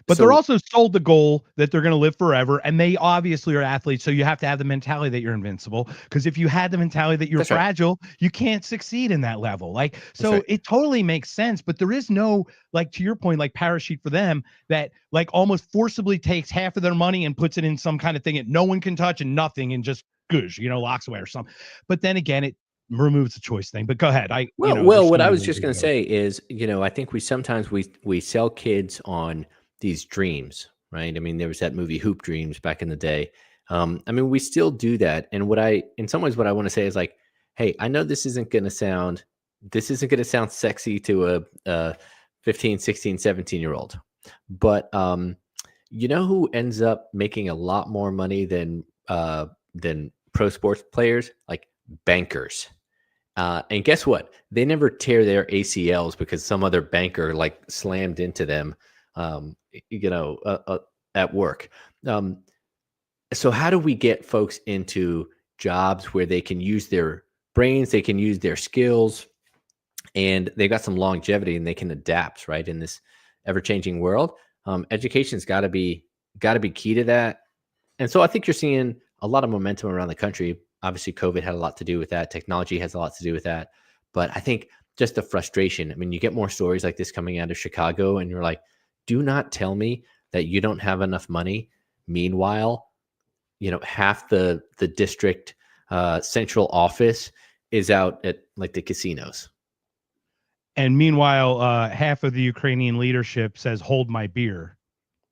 But So they're also sold the goal that they're going to live forever, and they obviously are athletes. So you have to have the mentality that you're invincible. Because if you had the mentality that you're That's right. fragile, you can't succeed in that level. Like, so right. it totally makes sense. But there is no, like, to your point, like parachute for them that like almost forcibly takes half of their money and puts it in some kind of thing that no one can touch and nothing and just goosh, locks away or something. But then again, it removes the choice thing. But go ahead. Well, what I was just going to say is, I think we sometimes we sell kids on these dreams, right? I mean, there was that movie Hoop Dreams back in the day. I mean, we still do that. And in some ways, what I want to say is like, hey, I know this isn't going to sound sexy to a 15, 16, 17-year-old, but who ends up making a lot more money than pro sports players? Like bankers. And guess what? They never tear their ACLs because some other banker like slammed into them, at work. So how do we get folks into jobs where they can use their brains, they can use their skills, and they got some longevity and they can adapt, right, in this ever-changing world? Education's got to be key to that. And so I think you're seeing a lot of momentum around the country. Obviously, COVID had a lot to do with that. Technology has a lot to do with that. But I think just the frustration. I mean, you get more stories like this coming out of Chicago, and you're like, do not tell me that you don't have enough money. Meanwhile, half the district central office is out at like the casinos. And meanwhile, half of the Ukrainian leadership says, hold my beer.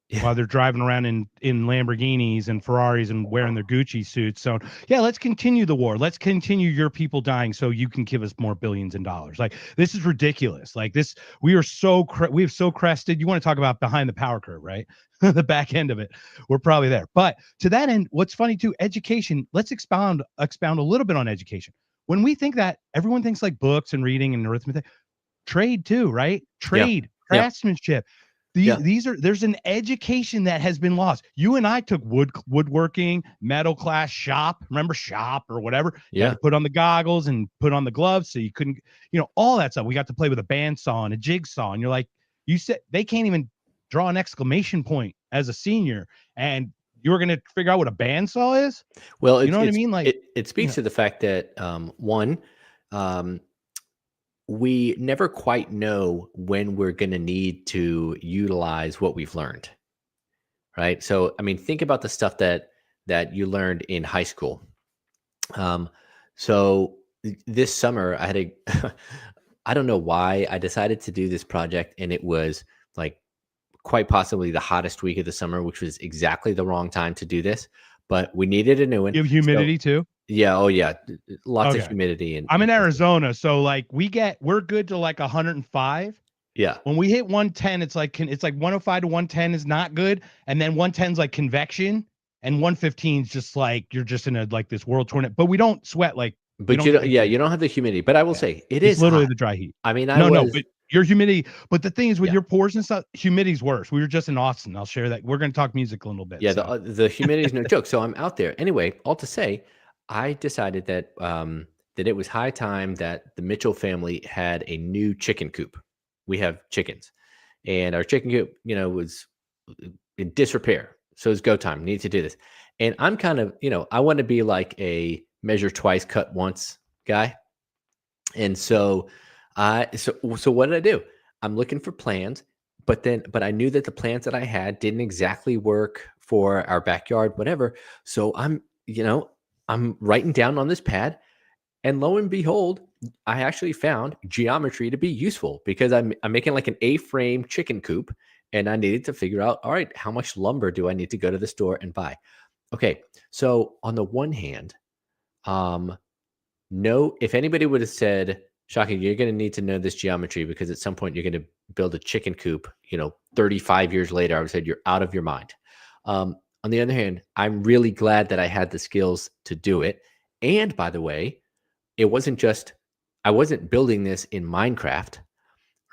Yeah. While they're driving around in Lamborghinis and Ferraris and wearing their Gucci suits. So yeah, let's continue the war. Let's continue your people dying so you can give us more billions in dollars. Like, this is ridiculous. Like this, we have so crested. You want to talk about behind the power curve, right? The back end of it. We're probably there. But to that end, what's funny too, education, let's expound a little bit on education. When we think that, everyone thinks like books and reading and arithmetic. Trade too, right? Trade, yeah. Craftsmanship. There's an education that has been lost. You and I took woodworking, metal class, shop. Remember shop or whatever? You had to put on the goggles and put on the gloves so you couldn't, all that stuff. We got to play with a bandsaw and a jigsaw. And you're like, you said they can't even draw an exclamation point as a senior, and you were going to figure out what a bandsaw is? Well, you know what I mean? Like, it speaks to the fact that one, we never quite know when we're going to need to utilize what we've learned, right? So, I mean, think about the stuff that you learned in high school. So this summer I had I don't know why I decided to do this project, and it was like quite possibly the hottest week of the summer, which was exactly the wrong time to do this, but we needed a new one. You have humidity too? Yeah. Oh yeah. Lots of Okay. humidity. I'm in Arizona, so like we're good to like 105. Yeah. When we hit 110, it's like 105 to 110 is not good, and then 110 is like convection, and 115 is just like you're just in a like this world tornado. But we don't sweat like. But you don't, you don't have the humidity. But I will say it It's is literally hot. the dry heat. I mean, No, but your humidity. But the thing is, with Yeah. your pores and stuff, humidity's worse. We were just in Austin. I'll share that. We're going to talk music a little bit. Yeah, so. the humidity is no joke. So I'm out there anyway. All to say, I decided that that it was high time that the Mitchell family had a new chicken coop. We have chickens, and our chicken coop, was in disrepair. So it's go time. Need to do this, and I'm kind of, I want to be like a measure twice, cut once guy, and so so what did I do? I'm looking for plans, but I knew that the plans that I had didn't exactly work for our backyard, whatever. So I'm writing down on this pad, and lo and behold, I actually found geometry to be useful because I'm making like an A-frame chicken coop, and I needed to figure out, all right, how much lumber do I need to go to the store and buy? Okay, so on the one hand, no, if anybody would have said, Shaka, you're going to need to know this geometry because at some point you're going to build a chicken coop, 35 years later, I would have said you're out of your mind. On the other hand, I'm really glad that I had the skills to do it. And by the way, I wasn't building this in Minecraft,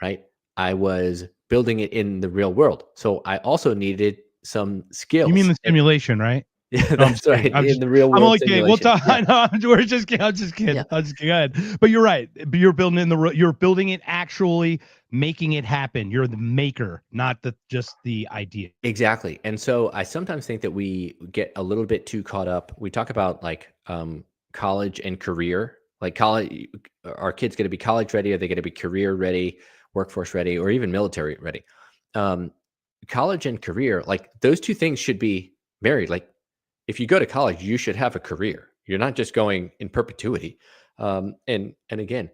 right? I was building it in the real world. So I also needed some skills. You mean the simulation, right? Yeah, that's right. In the real world. I'm only kidding. We'll simulation. talk. I know. We're just kidding. I'm just kidding. Yeah. I'm just kidding. Go ahead. But you're right. But you're building it you're building it, actually making it happen. You're the maker, not just the idea. Exactly. And so I sometimes think that we get a little bit too caught up. We talk about like college and career. Like college, our kids going to be college ready? Are they going to be career ready, workforce ready, or even military ready? College and career, like those two things should be married. Like if you go to college, you should have a career. You're not just going in perpetuity. And again,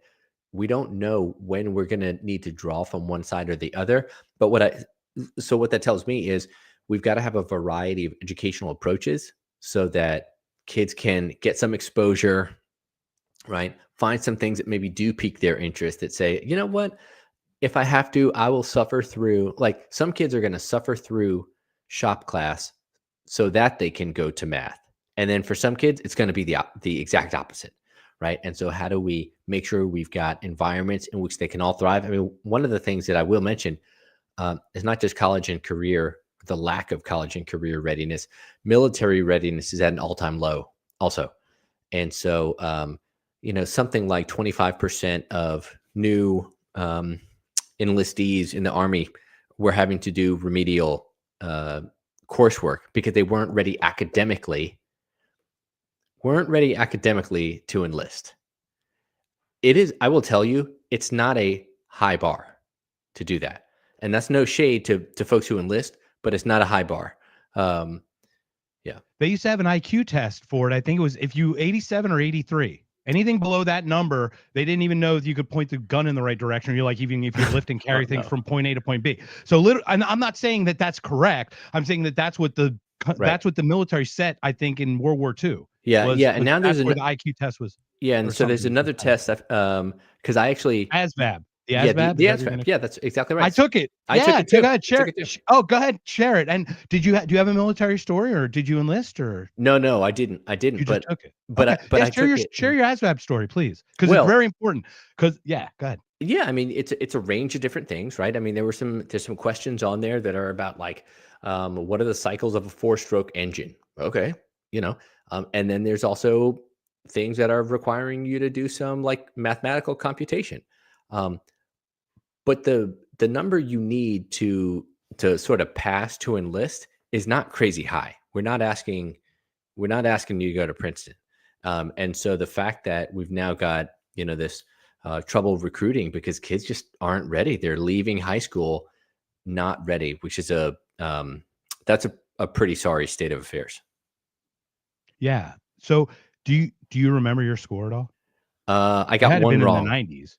we don't know when we're going to need to draw from one side or the other. But what that tells me is we've got to have a variety of educational approaches so that kids can get some exposure, right? Find some things that maybe do pique their interest, that say, you know what, if I have to, I will suffer through, like some kids are going to suffer through shop class so that they can go to math. And then for some kids, it's going to be the exact opposite, right? And so how do we make sure we've got environments in which they can all thrive? I mean, one of the things that I will mention is not just college and career, the lack of college and career readiness. Military readiness is at an all-time low also. And so, something like 25% of new enlistees in the Army were having to do remedial coursework because they weren't ready academically to enlist. It is, I will tell you, it's not a high bar to do that. And that's no shade to folks who enlist, but it's not a high bar. Yeah. They used to have an IQ test for it. I think it was if you 87 or 83. Anything below that number, they didn't even know if you could point the gun in the right direction. You're like, even if you lift and carry things from point A to point B. So I'm not saying that that's correct. I'm saying that that's what the military set, I think, in World War II. Yeah. And now there's where the IQ test was. Yeah. And so there's another test that, because I actually. ASVAB. The ASVAB? Yeah, the ASVAB. Yeah, that's exactly right. I took it. I took it too. Go ahead, share it. Oh, go ahead, share it. And do you have a military story, or did you enlist, or? No, I didn't. You just took it. But okay. I took it. Share your ASVAB story, please, because it's very important. Because go ahead. Yeah, I mean, it's a range of different things, right? I mean, there's some questions on there that are about like, what are the cycles of a 4-stroke engine? Okay, and then there's also things that are requiring you to do some like mathematical computation. But the number you need to sort of pass to enlist is not crazy high. We're not asking you to go to Princeton. And so the fact that we've now got, this trouble recruiting because kids just aren't ready. They're leaving high school not ready, which is that's a pretty sorry state of affairs. Yeah. So do you remember your score at all? I got one wrong. In the 90s.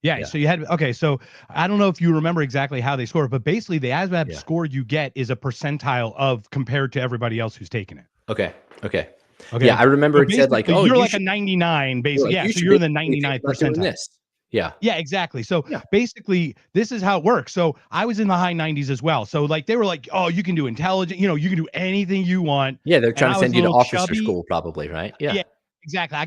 Yeah, so you had okay. So I don't know if you remember exactly how they scored, but basically the ASVAB Yeah. score you get is a percentile of compared to everybody else who's taken it. Okay. Okay. Yeah, Okay, I remember so it said like, basically "Oh, you're you like a should." 99, They're basically. like, Yeah, "You so should you're in the basically think 99th about doing percentile. this." Yeah. Yeah, exactly. So Yeah. basically, this is how it works. So I was in the high 90s as well. So like they were like, "Oh, you can do intelligent. You can do anything you want." Yeah, they're And trying to I was send a you to little officer chubby. school probably, right? Yeah. Yeah, exactly. I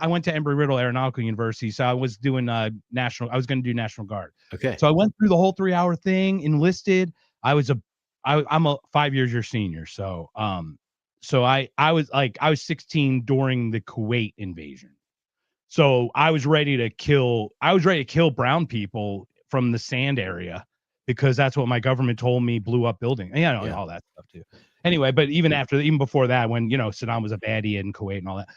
went to Embry-Riddle Aeronautical University, so I was doing I was going to do National Guard. Okay. So I went through the whole 3-hour thing, enlisted. I'm a 5 years your senior. So I was 16 during the Kuwait invasion. So I was ready to kill brown people from the sand area because that's what my government told me blew up building. And, Yeah. all that stuff too. Anyway, but even before that, when Saddam was a baddie in Kuwait and all that,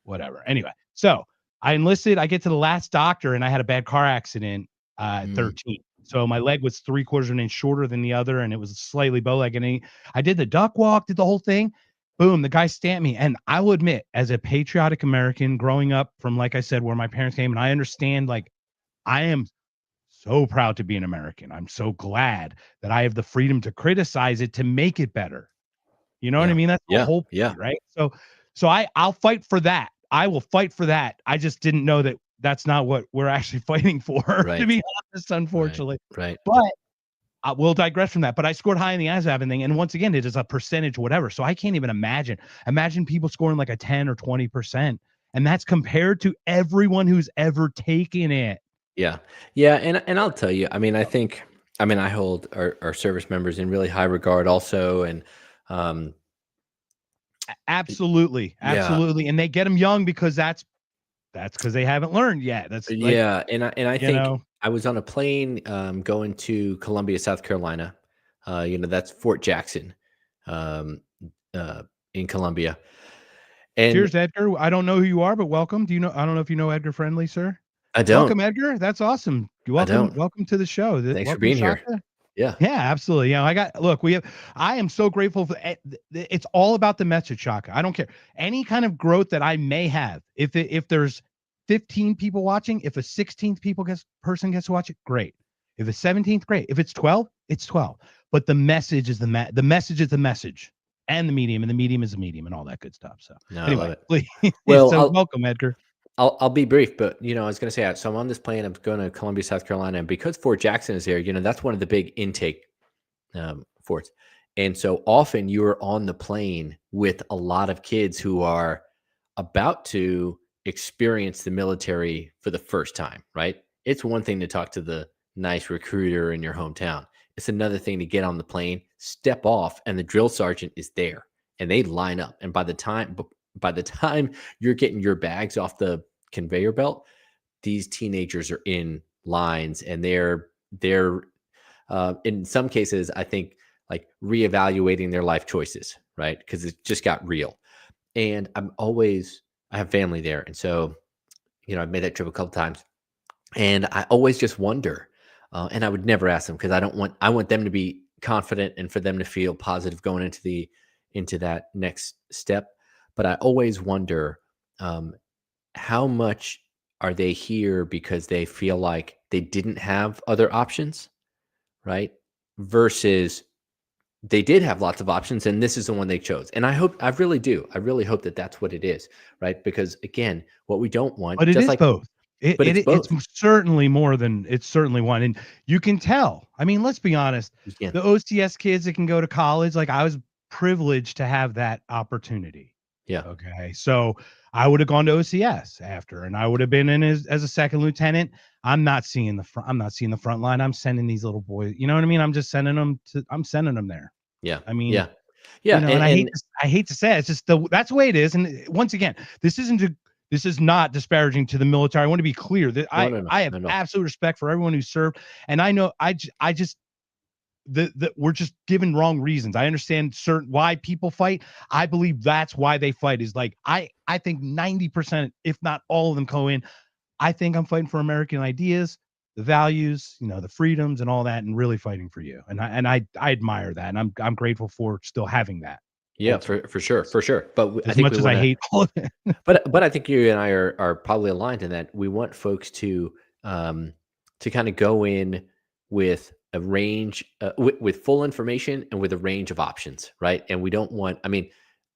whatever. Anyway, so I enlisted. I get to the last doctor, and I had a bad car accident at 13. So my leg was 3/4 of an inch shorter than the other, and it was slightly bow leg. And I did the duck walk, did the whole thing. Boom, the guy stamped me. And I will admit, as a patriotic American growing up from, like I said, where my parents came, and I understand, like, I am so proud to be an American. I'm so glad that I have the freedom to criticize it to make it better. You know what I Yeah. mean? That's the Yeah. whole Yeah. point, right? So I'll fight for that. I will fight for that. I just didn't know that that's not what we're actually fighting for, to Right. be honest, unfortunately. Right. But we'll digress from that. But I scored high in the ASVAB thing, and once again, it is a percentage, whatever. So I can't even imagine. Imagine people scoring like a 10 or 20%, and that's compared to everyone who's ever taken it. Yeah. Yeah. And I'll tell you, I mean, I hold our service members in really high regard also. And um, Absolutely, yeah. absolutely, and they get them young because that's because they haven't learned yet. That's like, Yeah. And I think know. I was on a plane going to Columbia, South Carolina. That's Fort Jackson um, in Columbia. And Cheers, Edgar. I don't know who you are, but welcome. I don't know if you know Edgar Friendly, sir. I don't. Welcome, Edgar. That's awesome. I don't. Welcome to the show. Thanks for Welcome, being here. Shaka. Yeah. Yeah, absolutely. I am so grateful for it's all about the message, Shaka. I don't care any kind of growth that I may have. If there's 15 people watching, if a 16th person gets to watch it, great. If it's 17th, great. If it's 12, it's 12. But the message is the message is the message, and the medium is the medium, and all that good stuff. So No, anyway, I love it. please, Well, so welcome, Edgar. I'll be brief, but I was going to say, so I'm on this plane. I'm going to Columbia, South Carolina, and because Fort Jackson is there, that's one of the big intake forts. And so often you are on the plane with a lot of kids who are about to experience the military for the first time, right? It's one thing to talk to the nice recruiter in your hometown. It's another thing to get on the plane, step off, and the drill sergeant is there, and they line up. And by the time you're getting your bags off the conveyor belt, these teenagers are in lines, and they're in some cases, I think, like reevaluating their life choices, right? Because it just got real. And I have family there, and so I've made that trip a couple times, and I always just wonder, and I would never ask them because I want them to be confident and for them to feel positive going into that next step. But I always wonder, how much are they here because they feel like they didn't have other options, right? Versus they did have lots of options and this is the one they chose. And I really hope that that's what it is, right? Because again, what we don't want, But it is both. It's both. It's certainly more than it's certainly one. And you can tell. I mean, let's be honest. Yeah. The OCS kids that can go to college, like I was privileged to have that opportunity. Yeah. Okay. So I would have gone to OCS after, and I would have been in as a second lieutenant. I'm not seeing the front line. I'm sending these little boys. You know what I mean? I'm sending them there. Yeah. I mean, yeah. Yeah. And I hate to say it, it's just that's the way it is. And once again, this is not disparaging to the military. I want to be clear that I have absolute respect for everyone who served. And I know I just we're just given wrong reasons. I understand why people fight. I believe that's why they fight is like, I think 90%, if not all of them go in. I think I'm fighting for American ideas, the values, the freedoms and all that, and really fighting for you. And I admire that. And I'm grateful for still having that. Yeah, for sure, for sure. But I As think much we as I want to. hate all of it. But I think you and I are probably aligned in that we want folks um, to kind of go in with a range, with full information and with a range of options, right? And we don't want. I mean,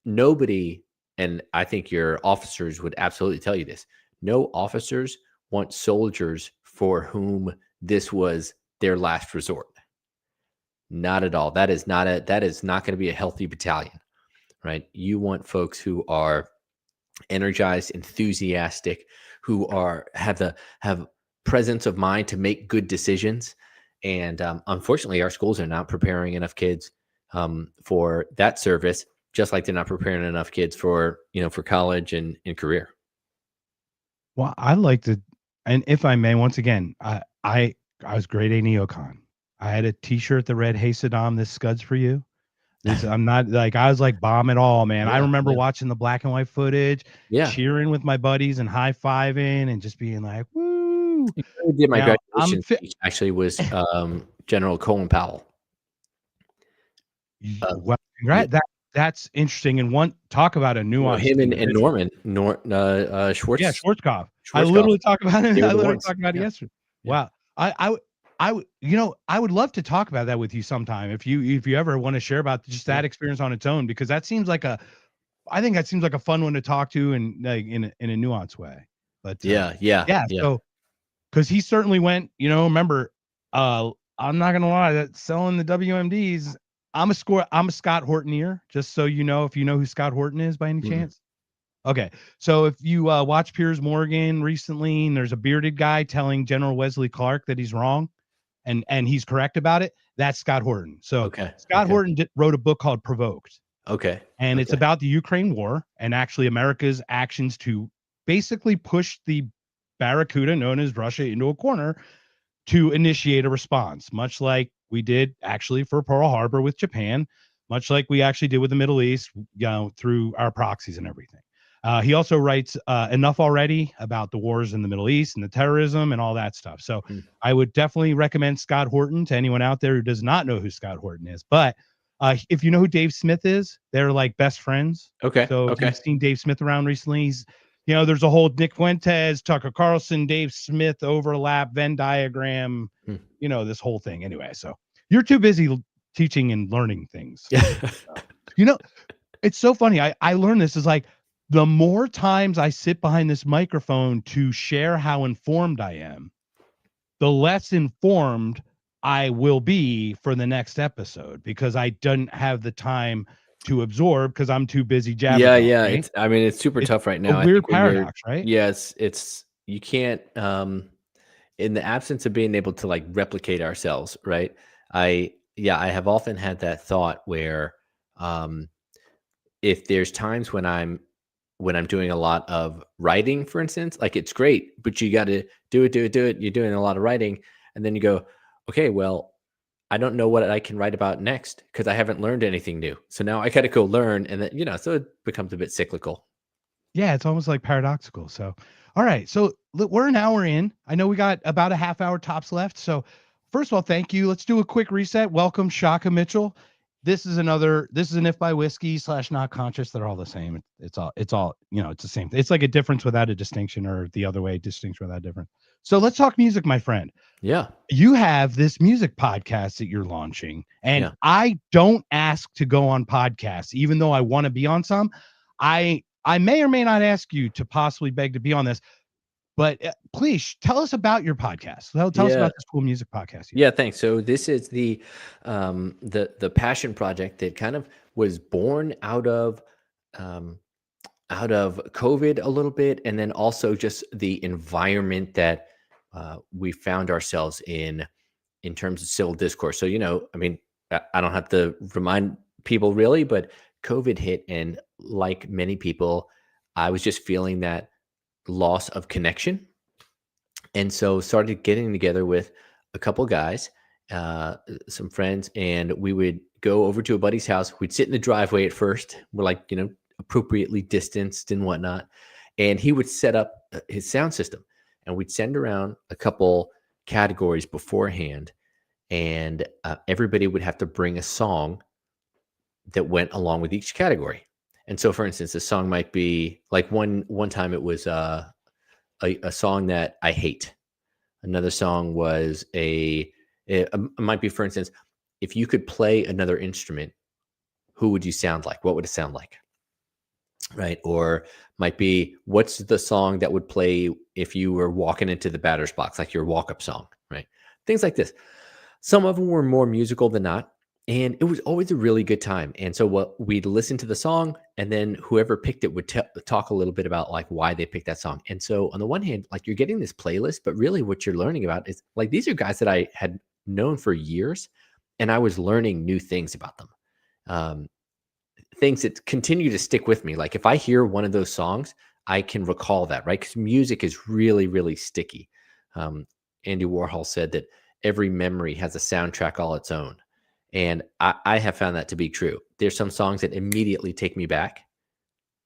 nobody, and I think your officers would absolutely tell you this. No officers want soldiers for whom this was their last resort. Not at all. That is not going to be a healthy battalion, right? You want folks who are energized, enthusiastic, who have presence of mind to make good decisions. And unfortunately, our schools are not preparing enough kids for that service, just like they're not preparing enough kids for for college and career. Well, I like to, and if I may, once again, I was grade A neocon. I had a T-shirt that read, "Hey Saddam, this Scud's for you." This I'm not like I was like bomb it all, man. I Yeah, remember yeah, watching the black and white footage, yeah. cheering with my buddies and high fiving and just being like, "Woo!" Who did my Now I'm graduation speech actually was General Colin Powell. Uh, well, yeah, that's interesting. And one talk about a nuanced him and individual. Norman Yeah, Schwartz Schwarzkopf. I Schwarzkopf. literally talked about it. They were I the literally ones. talked about it Yeah, yesterday. yeah. Wow. I would love to talk about that with you sometime if you ever want to share about just Yeah. that experience on its own, because that seems like I think that seems like a fun one to talk to and like in a nuanced way. But Yeah, yeah, yeah, yeah. so because he certainly went, remember, I'm not gonna lie, that selling the WMDs, I'm a Scott Hortoneer, just so you know, if you know who Scott Horton is by any Mm-mm. chance. Okay, so if you watch Piers Morgan recently, and there's a bearded guy telling General Wesley Clark that he's wrong, and he's correct about it, that's Scott Horton. So Okay, Scott okay, Horton wrote a book called Provoked, okay, and it's okay. about the Ukraine war and actually America's actions to basically push the Barracuda, known as Russia, into a corner to initiate a response, much like we did actually for Pearl Harbor with Japan, much like we actually did with the Middle East, through our proxies and everything. He also writes enough already about the wars in the Middle East and the terrorism and all that stuff. So Mm. I would definitely recommend Scott Horton to anyone out there who does not know who Scott Horton is. But if you know who Dave Smith is, they're like best friends. Okay, So if okay. you've seen Dave Smith around recently, there's a whole Nick Fuentes, Tucker Carlson, Dave Smith overlap, Venn diagram, Hmm. this whole thing. Anyway, so you're too busy teaching and learning things. Yeah. You know, it's so funny. I learned this is like the more times I sit behind this microphone to share how informed I am, the less informed I will be for the next episode because I don't have the time to absorb because I'm too busy Yeah, jabberjawing, yeah. right? I mean, it's super It's tough right a now. I weird think when you're, paradox, right? yeah, it's you can't, in the absence of being able to like replicate ourselves, right? I have often had that thought where, um, if there's times when I'm doing a lot of writing, for instance, like it's great, but you got to do it. You're doing a lot of writing, and then you go, okay, well, I don't know what I can write about next because I haven't learned anything new. So now I got to go learn, and then so it becomes a bit cyclical. Yeah, it's almost like paradoxical. So, all right. So we're an hour in. I know we got about a half hour tops left. So, first of all, thank you. Let's do a quick reset. Welcome, Shaka Mitchell. This is an If by Whiskey / Not Conscious. They're all the same. It's all, it's the same. It's like a difference without a distinction, or the other way, distinction without difference. So let's talk music, my friend. Yeah, You have this music podcast that you're launching, and yeah, I don't ask to go on podcasts, even though I want to be on some. I may or may not ask you to possibly beg to be on this, but please tell us about your podcast. Tell us yeah. about this cool music podcast. Yeah, thanks. So this is the passion project that kind of was born um, out of COVID a little bit, and then also just the environment that we found ourselves in terms of civil discourse. So I mean, I don't have to remind people really, but COVID hit, and like many people, I was just feeling that loss of connection, and so started getting together with a couple guys, some friends, and we would go over to a buddy's house. We'd sit in the driveway at first. We're like, appropriately distanced and whatnot. And he would set up his sound system, and we'd send around a couple categories beforehand, and everybody would have to bring a song that went along with each category. And so, for instance, a song might be like one time it was a song that I hate. Another song was it might be, for instance, if you could play another instrument, who would you sound like? What would it sound like? Right. Or might be, what's the song that would play if you were walking into the batter's box, like your walk-up song, right? Things like this. Some of them were more musical than not. And it was always a really good time. And so what we'd listen to the song, and then whoever picked it would talk a little bit about like why they picked that song. And so on the one hand, like you're getting this playlist, but really what you're learning about is like, these are guys that I had known for years, and I was learning new things about them. Things that continue to stick with me. Like if I hear one of those songs, I can recall that, right? Because music is really, really sticky. Andy Warhol said that every memory has a soundtrack all its own. And I have found that to be true. There's some songs that immediately take me back.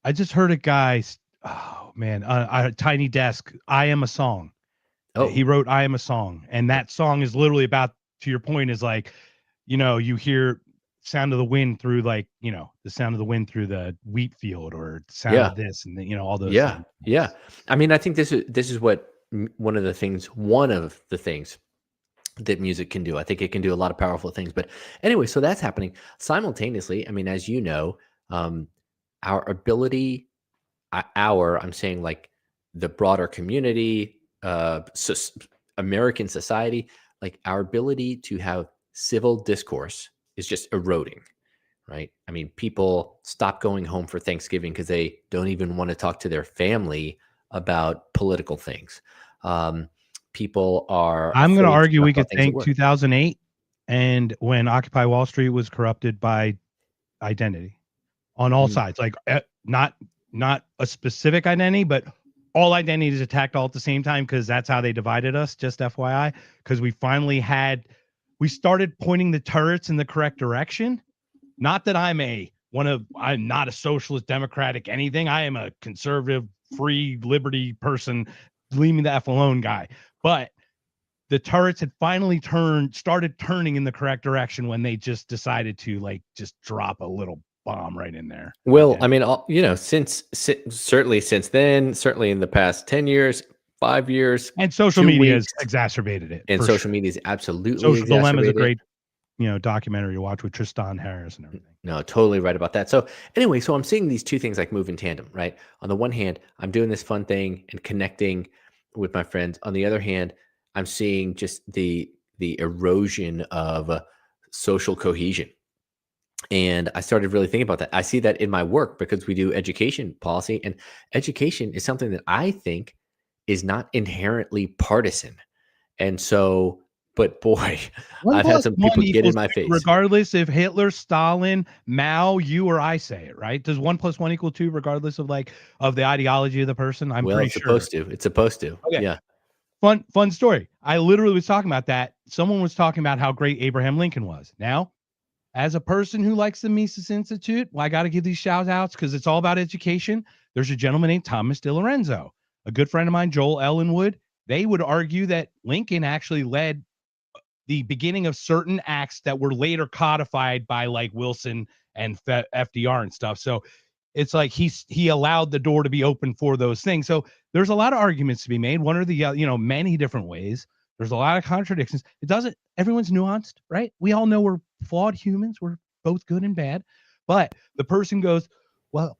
I just heard a guy, oh man, a Tiny Desk, I Am a Song. Oh, He wrote I Am a Song. And that song is literally about, to your point, is like, you know, you hear sound of the wind through like, you know, the sound of the wind through the wheat field, or sound of this, and you know, all those yeah, things. yeah. I mean, I think this is what one of the things that music can do. I think it can do a lot of powerful things. But anyway, so that's happening simultaneously. I mean, as you know, our ability, I'm saying like the broader community, American society, like our ability to have civil discourse is just eroding, right? I mean, people stop going home for Thanksgiving because they don't even want to talk to their family about political things. People are. I'm going to afraid argue talk we about could things at thank work. 2008 and when Occupy Wall Street was corrupted by identity on all Mhm. sides, like not a specific identity, but all identities attacked all at the same time, because that's how they divided us. Just FYI, because we started pointing the turrets in the correct direction. Not that I'm not a socialist, democratic, anything. I am a conservative, free, liberty person, leave me the F alone guy. But the turrets had finally started turning in the correct direction when they just decided to like just drop a little bomb right in there. Well, Okay. I mean, you know, certainly since then, certainly in the past 10 years, 5 years, And social 2 media has weeks, exacerbated it and for social sure. media is absolutely Social Dilemma is a exacerbated. great, documentary to watch with Tristan Harris and everything. No, totally right about that. So anyway, so I'm seeing these two things like move in tandem, right? On the one hand, I'm doing this fun thing and connecting with my friends. On the other hand, I'm seeing just the erosion of social cohesion. And I started really thinking about that. I see that in my work because we do education policy, and education is something that I think is not inherently partisan. And so, but boy, One I've had plus some one people get in equals my two, face. regardless if Hitler, Stalin, Mao, you or I say it, right? Does 1 + 1 = 2, regardless of the ideology of the person? I'm Well, pretty it's sure. supposed to. It's supposed to. Okay. Yeah. Fun story. I literally was talking about that. Someone was talking about how great Abraham Lincoln was. Now, as a person who likes the Mises Institute, well, I got to give these shout outs because it's all about education. There's a gentleman named Thomas DiLorenzo, a good friend of mine, Joel Ellenwood. They would argue that Lincoln actually led the beginning of certain acts that were later codified by like Wilson and FDR and stuff. So it's like he allowed the door to be open for those things. So there's a lot of arguments to be made. One or the many different ways. There's a lot of contradictions. Everyone's nuanced, right? We all know we're flawed humans. We're both good and bad. But the person goes, well,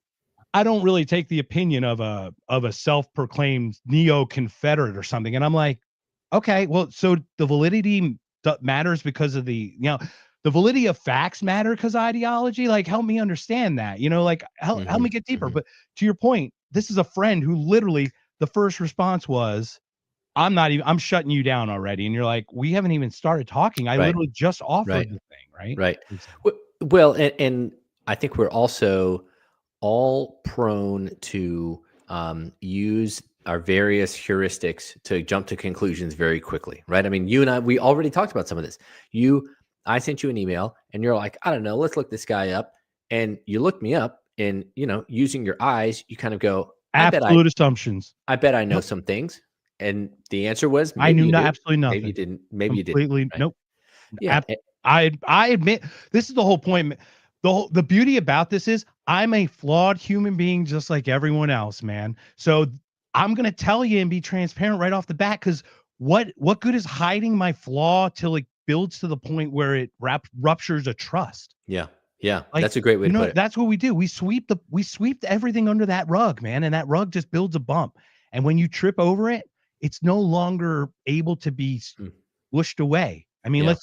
I don't really take the opinion of a self-proclaimed neo-Confederate or something. And I'm like, okay, well, so the validity matters because of the validity of facts matter because ideology. Like, help me understand that. Like help me get deeper. But to your point, this is a friend who literally the first response was, I'm shutting you down already. And you're like, we haven't even started talking. I Right. literally just offered Right. the thing, right? Right. Well, and I think we're also all prone to use our various heuristics to jump to conclusions very quickly, right? I mean, you and I, we already talked about some of this. I sent you an email and you're like, I don't know, let's look this guy up. And you looked me up and, using your eyes, you kind of go, Absolute assumptions. I bet I know Nope. some things. And the answer was, I maybe knew you do. absolutely nothing. Maybe you didn't. Maybe you didn't. Completely. Right? Nope. Yeah. I admit this is the whole point. the beauty about this is I'm a flawed human being just like everyone else, man. So I'm gonna tell you and be transparent right off the bat, because what good is hiding my flaw till it builds to the point where it ruptures a trust? Yeah. Yeah. Like, That's a great way you to know, put it. that's what we do. We sweep everything under that rug, man, and that rug just builds a bump. And when you trip over it, it's no longer able to be Mm. pushed away. I mean, Yeah.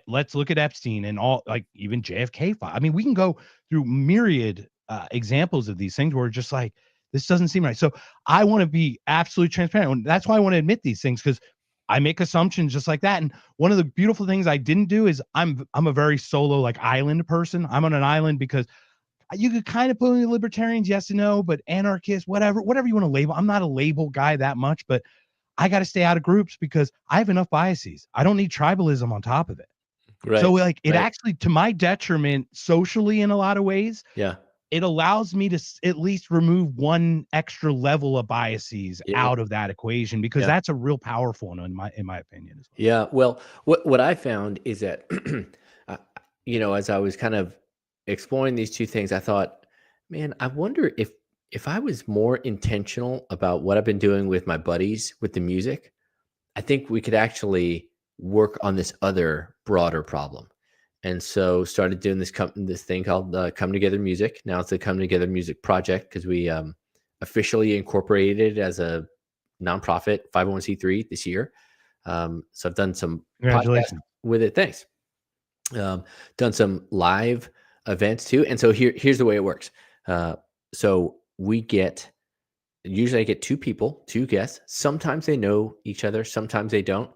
let's look at Epstein and all, like even JFK file. I mean, we can go through myriad examples of these things where just like this doesn't seem right. So I want to be absolutely transparent. And that's why I want to admit these things, because I make assumptions just like that. And one of the beautiful things I didn't do is I'm a very solo, like, island person. I'm on an island because you could kind of put me libertarians, yes and no, but anarchists, whatever you want to label. I'm not a label guy that much, but I got to stay out of groups because I have enough biases. I don't need tribalism on top of it. Right. So like it right. actually, to my detriment, socially in a lot of ways, Yeah. it allows me to at least remove one extra level of biases Yeah. out of that equation, because Yeah. that's a real powerful one in my opinion as well. Yeah. Well, what I found is that, as I was kind of exploring these two things, I thought, man, I wonder if I was more intentional about what I've been doing with my buddies with the music, I think we could actually work on this other broader problem. And so started doing this thing called Come Together Music. Now it's the Come Together Music Project, because we officially incorporated as a nonprofit 501c3 this year. So I've done some podcasts Congratulations. with it. Thanks. Done some live events too. And so here's the way it works. So usually I get two people, two guests. Sometimes they know each other, sometimes they don't.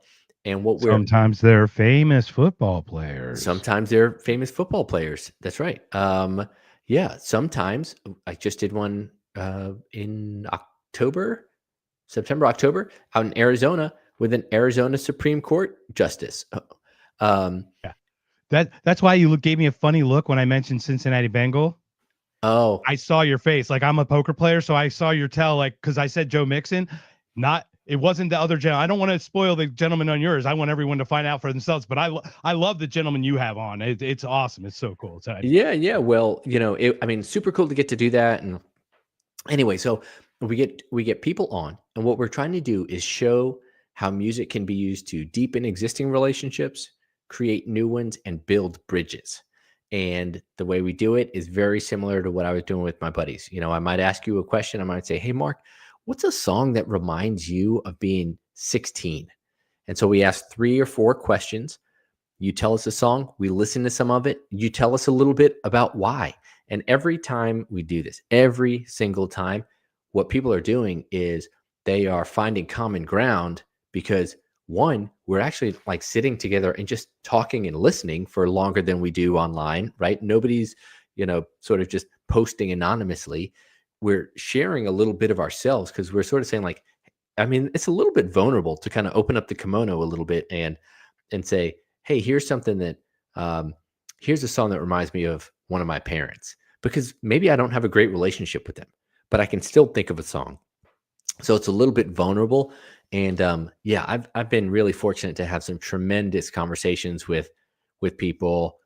And Sometimes they're famous football players. sometimes they're famous football players. That's right. Yeah. Sometimes I just did one in September, October, out in Arizona with an Arizona Supreme Court justice. That's why you gave me a funny look when I mentioned Cincinnati Bengal. Oh, I saw your face. Like, I'm a poker player, so I saw your tell, like, because I said Joe Mixon. It wasn't the other gentleman. I don't want to spoil the gentleman on yours. I want everyone to find out for themselves. But I love the gentleman you have on. It's awesome. It's so cool. yeah. Well, super cool to get to do that. And anyway, so we get people on, and what we're trying to do is show how music can be used to deepen existing relationships, create new ones, and build bridges. And the way we do it is very similar to what I was doing with my buddies. I might ask you a question. I might say, hey, Mark, what's a song that reminds you of being 16? And so we ask 3 or 4 questions. You tell us a song. We listen to some of it. You tell us a little bit about why. And every time we do this, every single time, what people are doing is they are finding common ground, because one, we're actually like sitting together and just talking and listening for longer than we do online, right? Nobody's, sort of just posting anonymously. We're sharing a little bit of ourselves, because we're sort of saying, like, it's a little bit vulnerable to kind of open up the kimono a little bit and say, hey, here's something that, here's a song that reminds me of one of my parents, because maybe I don't have a great relationship with them, but I can still think of a song. So it's a little bit vulnerable. And I've been really fortunate to have some tremendous conversations with people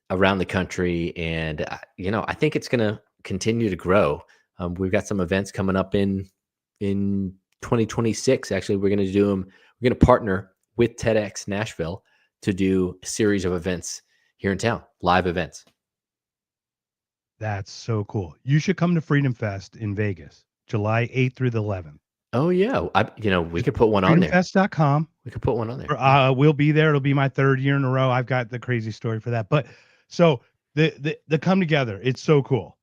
around the country, and I think it's going to continue to grow. We've got some events coming up in 2026. Actually, we're going to do them. We're going to partner with TEDx Nashville to do a series of events here in town, live events. That's so cool. You should come to Freedom Fest in Vegas, July 8th through the 11th. Oh yeah, we could put one on there. Freedomfest.com. We could put one on there. We'll be there. It'll be my 3rd year in a row. I've got the crazy story for that. But so the come together, it's so cool.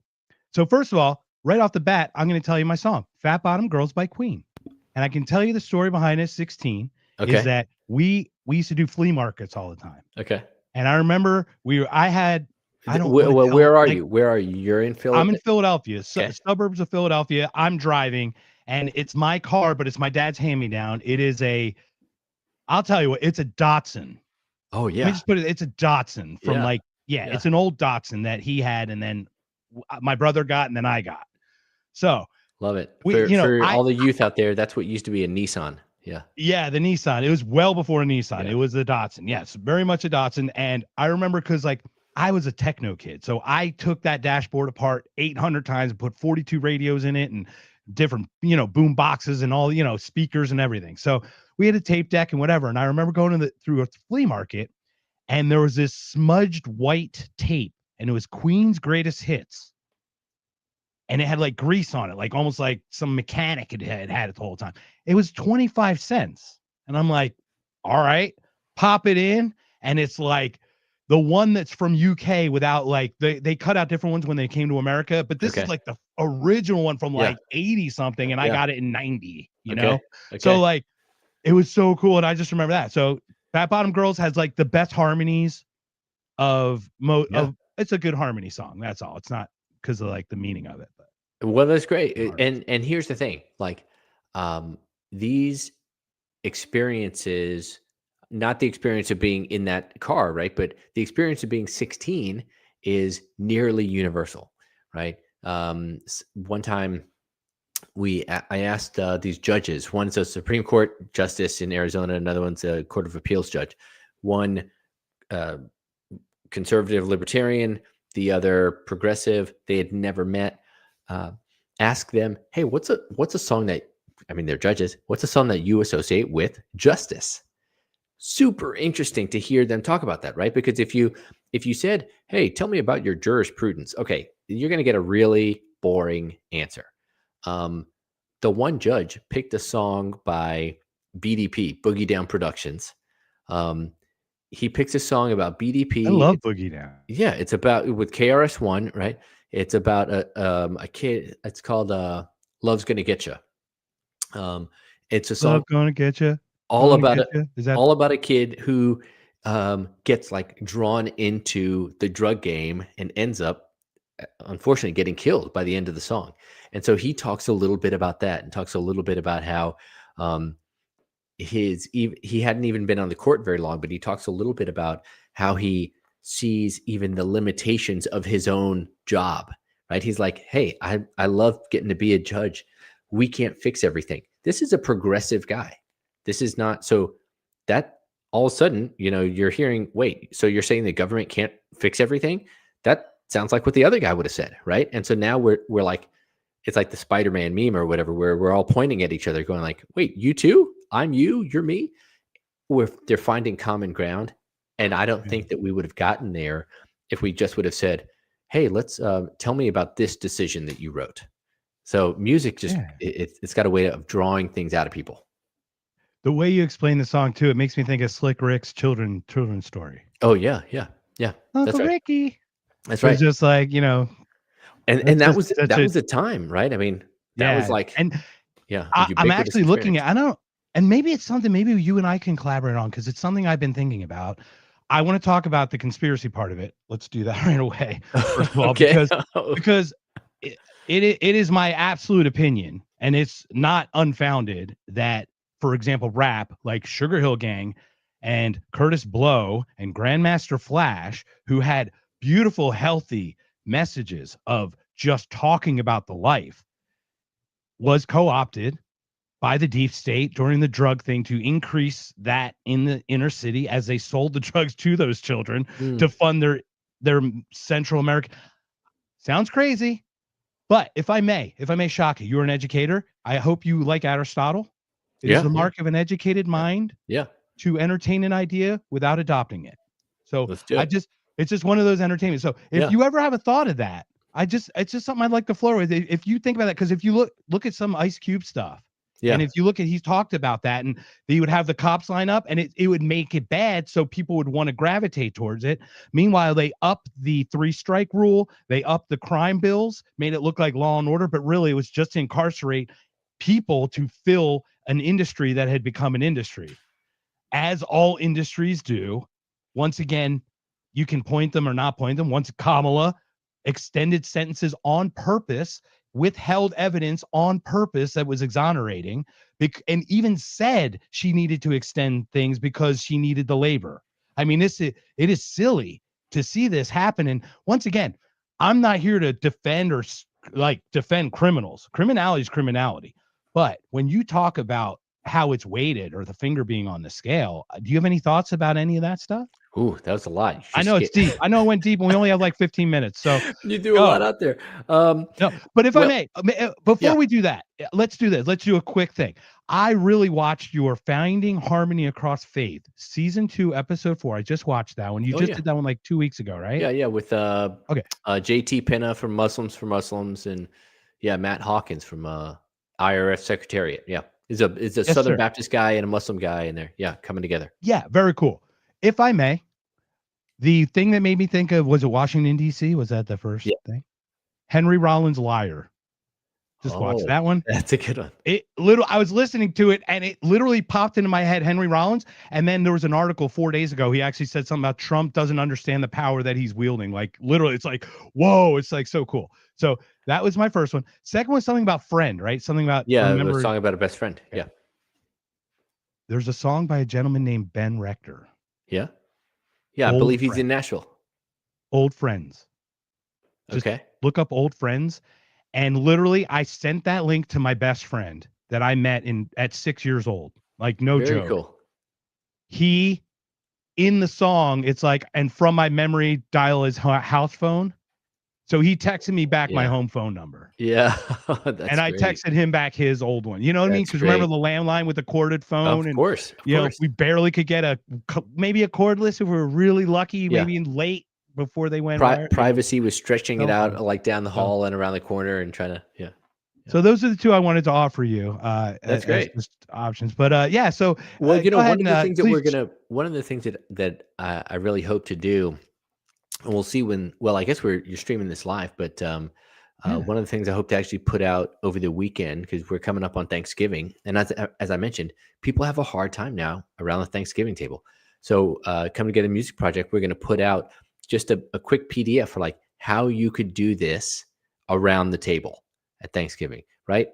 So first of all, right off the bat, I'm going to tell you my song, Fat Bottom Girls by Queen. And I can tell you the story behind it. 16 is that we used to do flea markets all the time. Okay. And I remember where are you? Where are you? You're in Philadelphia? I'm in Philadelphia, Okay. Suburbs of Philadelphia. I'm driving, and it's my car, but it's my dad's hand-me-down. It is I'll tell you what, it's a Datsun. Oh Let me yeah. just put it, it's a Datsun from Yeah. it's an old Datsun that he had, and then my brother got, and then I got. So Love it. for all the youth out there, that's what used to be a Nissan. Yeah. Yeah, the Nissan. It was well before a Nissan. Yeah. It was the Datsun. Yes, very much a Datsun. And I remember because, like, I was a techno kid. So I took that dashboard apart 800 times and put 42 radios in it and different, boom boxes and all, speakers and everything. So we had a tape deck and whatever. And I remember going through a flea market, and there was this smudged white tape, and it was Queen's Greatest Hits. And it had like grease on it, like almost like some mechanic had it the whole time. It was 25 cents. And I'm like, all right, pop it in. And it's like the one that's from UK without like, they cut out different ones when they came to America. But this is like the original one from like 80 something. And I got it in 90, you know? So like, it was so cool. And I just remember that. So Fat Bottom Girls has like the best harmonies of it's a good harmony song. That's all. It's not because of like the meaning of it. Well, that's great. And here's the thing, like, these experiences, not the experience of being in that car, right? But the experience of being 16 is nearly universal, right? One time I asked these judges, one's a Supreme Court justice in Arizona, another one's a Court of Appeals judge, one conservative libertarian, the other progressive. They had never met. Ask them, hey, what's a song that, they're judges, what's a song that you associate with justice? Super interesting to hear them talk about that, right? Because if you said, hey, tell me about your jurisprudence, okay, you're going to get a really boring answer. The one judge picked a song by BDP, Boogie Down Productions. He picks a song about BDP. I love Boogie Down. Yeah, it's about with KRS-One, right? It's about a kid. It's called "Love's Gonna Get You." It's a song Love Gonna Get You. All about a kid who gets like drawn into the drug game and ends up, unfortunately, getting killed by the end of the song. And so he talks a little bit about that, and talks a little bit about how he hadn't even been on the court very long, but he talks a little bit about how he sees even the limitations of his own job, right? He's like, hey, I love getting to be a judge. We can't fix everything. This is a progressive guy. This is not, so that all of a sudden, you're hearing, wait, so you're saying the government can't fix everything? That sounds like what the other guy would have said, right? And so now we're like, it's like the Spider-Man meme or whatever, where we're all pointing at each other going like, wait, you too? I'm you, you're me? They're finding common ground. And I don't think that we would have gotten there if we just would have said, hey, let's tell me about this decision that you wrote. So music just, it's got a way of drawing things out of people. The way you explain the song too, it makes me think of Slick Rick's children's story. Oh yeah. Uncle That's right. Ricky. That's right. It's just like, and that was the time, right? That was like, and I'm actually looking at, and maybe it's something maybe you and I can collaborate on, because it's something I've been thinking about. I want to talk about the conspiracy part of it. Let's do that right away. First of all, because it is my absolute opinion, and it's not unfounded, that, for example, rap like Sugar Hill Gang and Curtis Blow and Grandmaster Flash, who had beautiful, healthy messages of just talking about the life, was co-opted by the deep state during the drug thing to increase that in the inner city, as they sold the drugs to those children to fund their Central America. Sounds crazy, but if I may, Shaka, you're an educator. I hope you like Aristotle. It is the mark of an educated mind to entertain an idea without adopting it. So it's just one of those entertainments. So if you ever have a thought of that, it's just something I'd like to floor with. If you think about that, because if you look at some Ice Cube stuff, and if you look at, he's talked about that, and he would have the cops line up, and it would make it bad, so people would want to gravitate towards it. Meanwhile, they upped the 3-strike rule, they upped the crime bills, made it look like Law and Order, but really it was just to incarcerate people to fill an industry that had become an industry. As all industries do, once again, you can point them or not point them. Once Kamala extended sentences on purpose, withheld evidence on purpose that was exonerating, and even said she needed to extend things because she needed the labor. It is silly to see this happen. And once again, I'm not here to defend criminals. Criminality is criminality. But when you talk about how it's weighted, or the finger being on the scale, do you have any thoughts about any of that stuff? Ooh, that was a lot. You I just know it's deep. I know it went deep, and we only have like 15 minutes. So you do a lot go. out there. Um, No, but if I well, may, before yeah. we do that, let's do this. Let's do a quick thing. I really watched your Finding Harmony Across Faith, season 2, episode 4. I just watched that one. You Oh just yeah. did that one like 2 weeks ago, right? Yeah, with Okay. JT Penna from Muslims for Muslims, and yeah, Matt Hawkins from IRS Secretariat. Yeah, is a Yes, Southern sir. Baptist guy and a Muslim guy in there. Yeah, coming together. Yeah, very cool. If I may, the thing that made me think of, was it Washington, D.C.? Was that the first Yeah. thing? Henry Rollins' Liar. Just watch Oh, that one. that's a good one. I was listening to it and it literally popped into my head, Henry Rollins. And then there was an article 4 days ago. He actually said something about Trump doesn't understand the power that he's wielding. Like literally, it's like, whoa, it's like so cool. So that was my first one. Second one, something about friend, right? Something about, Yeah, I was remember, talking about a best friend. Yeah, there's a song by a gentleman named Ben Rector, yeah, yeah. I Old believe he's Friend, in Nashville. Old Friends. Just Okay, look up Old Friends. And literally, I sent that link to my best friend that I met at 6 years old. Like, no very joke. cool. He, in the song, it's like, and from my memory, dial his house phone. So he texted me back my Yeah, home phone number. yeah. And That's I great. texted him back his old one. You know what I mean? That's Because remember great. the landline with the corded phone, Of and course, of you know, course. we barely could get maybe a cordless if we were really lucky, Yeah. maybe late before they went wired. Privacy was stretching it Cell out phone. like down the So, hall and around the corner and trying to, yeah. so those are the two I wanted to offer you That's as great. just options. But yeah, so Well, go ahead one of the and things that please. one of the things that I really hope to do, and we'll see when. Well, I guess you're streaming this live, but Yeah. one of the things I hope to actually put out over the weekend, because we're coming up on Thanksgiving, and as I mentioned, people have a hard time now around the Thanksgiving table. So, Come Together Music Project, we're going to put out just a quick PDF for like how you could do this around the table at Thanksgiving, right?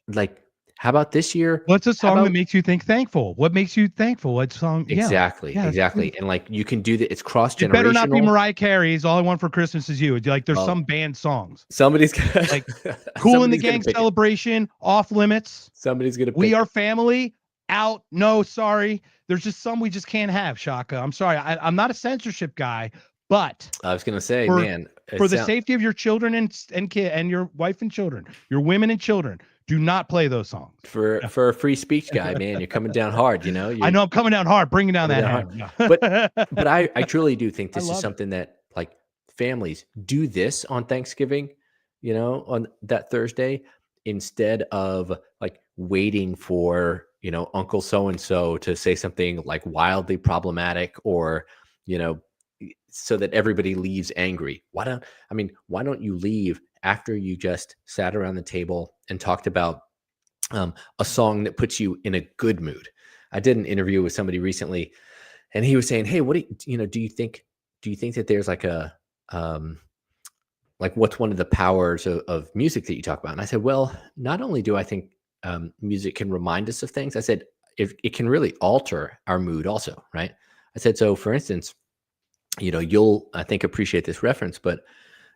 Like, how about this year? What's a How song that about makes you think thankful? What makes you thankful? What song? exactly, Yeah, that's exactly, beautiful. and like you can do that. It's cross It better not be generational. Mariah Carey's "All I Want for Christmas Is You." It's like there's Well, some band songs somebody's like gonna, "Cool in the somebody's gonna Gang pick it. Celebration," "Off Limits," Somebody's gonna "We pick Are it. Family," "Out." No, sorry. There's just some we just can't have. Shaka, I'm sorry. I'm not a censorship guy, but I was gonna say, for man, for the safety of your children and kid and your wife and children, your women and children, do not play those songs. for a free speech guy, man, you're coming down hard. You know, I you're know I'm coming down hard, bringing down coming that down hard. hammer. No. But I truly do think I this is love it. something that like families do this on Thanksgiving, on that Thursday, instead of like waiting for, Uncle so and so to say something like wildly problematic, or, so that everybody leaves angry. Why don't you leave after you just sat around the table and talked about a song that puts you in a good mood? I did an interview with somebody recently, and he was saying, "Hey, what do you think? Do you think that there's like like what's one of the powers of music that you talk about?" And I said, "Well, not only do I think music can remind us of things, I said if it can really alter our mood, also, right?" I said, so for instance, you'll I think appreciate this reference, but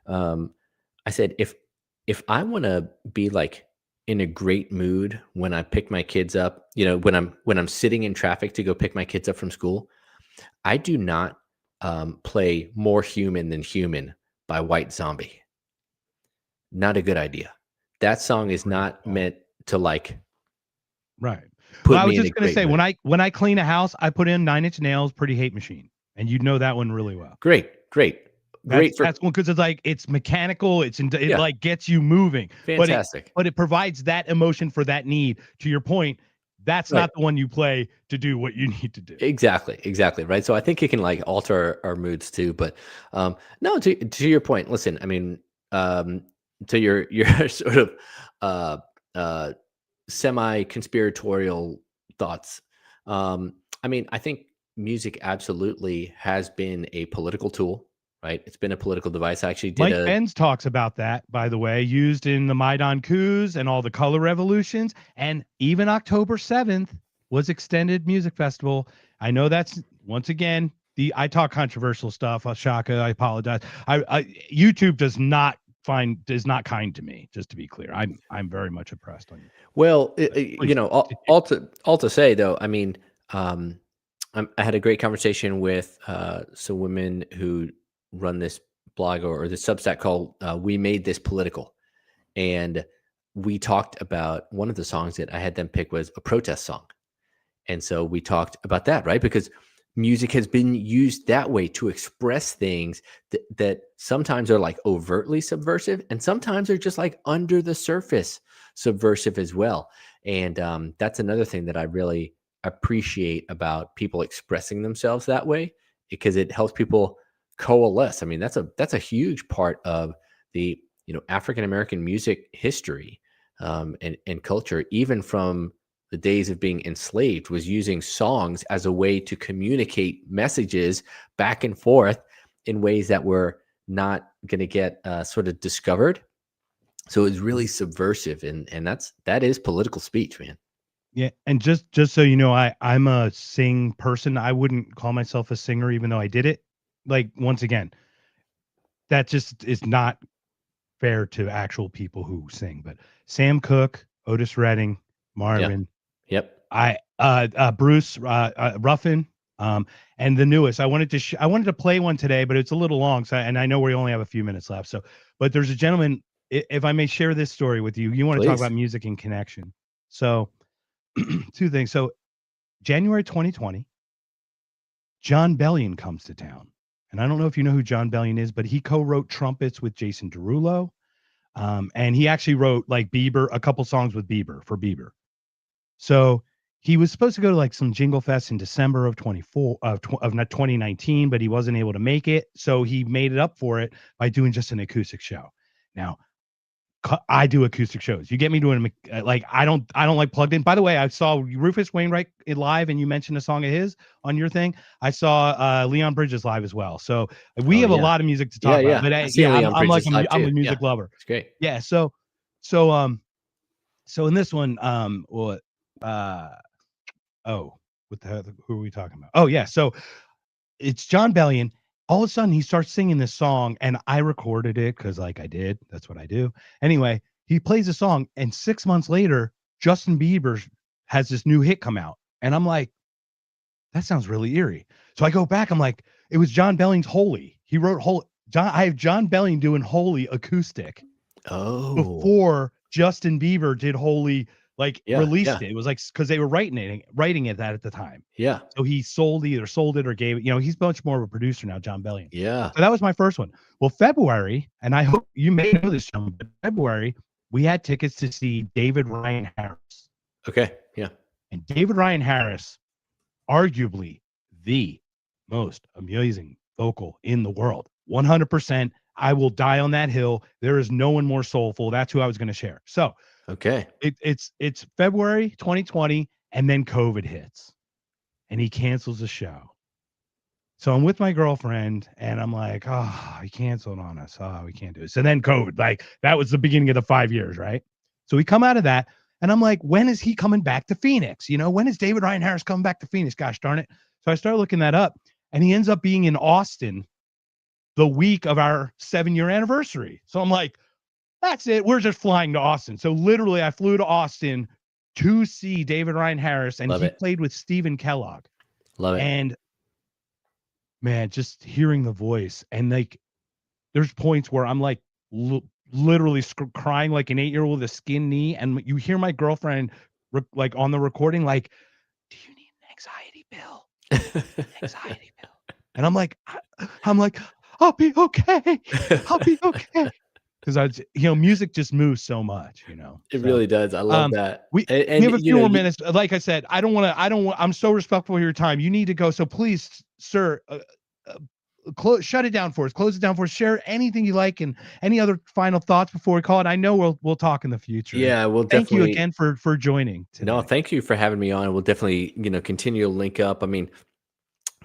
I said if I want to be like in a great mood when I pick my kids up, when I'm sitting in traffic to go pick my kids up from school, I do not play More Human Than Human by White Zombie. Not a good idea. That song is not meant to like Right. put Well, I was me in a just gonna great say mood. when I clean a house, I put in 9 Inch Nails' "Pretty Hate Machine," and you'd know that one really well. Great for That's one because it's like it's mechanical. It yeah, like gets you moving, fantastic. but it provides that emotion for that need. To your point, that's Right. not the one you play to do what you need to do. Exactly, right? So I think it can like alter our moods too. But no, to your point, listen, to your sort of uh uh semi-conspiratorial thoughts. I think music absolutely has been a political tool, right? It's been a political device. I actually did Mike Benz talks about that, by the way, used in the Maidan coups and all the color revolutions, and even October 7th was Extended Music Festival. I know that's once again I talk controversial stuff. Shaka, I apologize. YouTube is not kind to me. Just to be clear, I'm very much oppressed on you. Well, Please. all to say though, um, I had a great conversation with some women who run this blog or the Substack called "We Made This Political," and we talked about one of the songs that I had them pick was a protest song. And so we talked about that, right? Because music has been used that way to express things that sometimes are like overtly subversive and sometimes are just like under the surface subversive as well. And that's another thing that I really appreciate about people expressing themselves that way, because it helps people coalesce. I mean, that's a huge part of the African American music history and culture, even from the days of being enslaved, was using songs as a way to communicate messages back and forth in ways that were not going to get sort of discovered. So it was really subversive, and that is political speech, man. Yeah, and just so you know, I'm a sing person. I wouldn't call myself a singer, even though I did it. Like, once again, that just is not fair to actual people who sing. But Sam Cooke, Otis Redding, Marvin, Yep. Bruce Ruffin, and the newest. I wanted to play one today, but it's a little long. So, and I know we only have a few minutes left. So, but there's a gentleman. If I may share this story with you, you want to talk Please. about music and connection. So, two things. So, January 2020, John Bellion comes to town, and I don't know if you know who John Bellion is, but he co-wrote Trumpets with Jason Derulo, and he actually wrote like Bieber, a couple songs with Bieber for Bieber. So he was supposed to go to like some Jingle Fest in December of 2019, but he wasn't able to make it. So he made it up for it by doing just an acoustic show. Now, I do acoustic shows. You get me doing like I don't like plugged in. By the way, I saw Rufus Wainwright live, and you mentioned a song of his on your thing. I saw Leon Bridges live as well. So we have a lot of music to talk about. But I'm like I'm a music lover. It's great. Yeah. So in this one, what the hell, who are we talking about? Oh yeah, so it's John Bellion. All of a sudden he starts singing this song, and I recorded it because like I did, that's what I do. Anyway, he plays a song, and 6 months later Justin Bieber has this new hit come out, and I'm like, that sounds really eerie. So I go back, I'm like, it was John Bellion's Holy. He wrote I have John Bellion doing Holy acoustic before Justin Bieber did Holy, like released it. It was like because they were writing it that at the time. Yeah. So he either sold it or gave it. He's much more of a producer now, John Bellion. Yeah. So that was my first one. Well, February, and I hope you may know this, John, but February, we had tickets to see David Ryan Harris. Okay. Yeah. And David Ryan Harris, arguably the most amazing vocal in the world. 100%. I will die on that hill. There is no one more soulful. That's who I was going to share. So, okay. It's February 2020, and then COVID hits, and he cancels the show. So I'm with my girlfriend, and I'm like, oh, he canceled on us. Oh, we can't do it. So then COVID, like that was the beginning of the 5 years, right? So we come out of that, and I'm like, when is he coming back to Phoenix? When is David Ryan Harris coming back to Phoenix? Gosh darn it. So I started looking that up, and he ends up being in Austin the week of our 7-year anniversary. So I'm like, that's it. We're just flying to Austin. So literally I flew to Austin to see David Ryan Harris, and he played with Stephen Kellogg. Love it. And man, just hearing the voice, and like, there's points where I'm like literally crying like an 8-year-old with a skin knee. And you hear my girlfriend like on the recording, like, do you need an anxiety pill? Anxiety pill. And I'm like, I'll be okay. I'll be okay. Because music just moves so much, It really does. I love that. We have a few more minutes. Like I said, I'm so respectful of your time. You need to go. So please, sir, shut it down for us. Close it down for us. Share anything you like, and any other final thoughts before we call it. I know we'll talk in the future. Yeah, we'll thank definitely. You again for joining today. No, thank you for having me on. We'll definitely, continue to link up. I mean,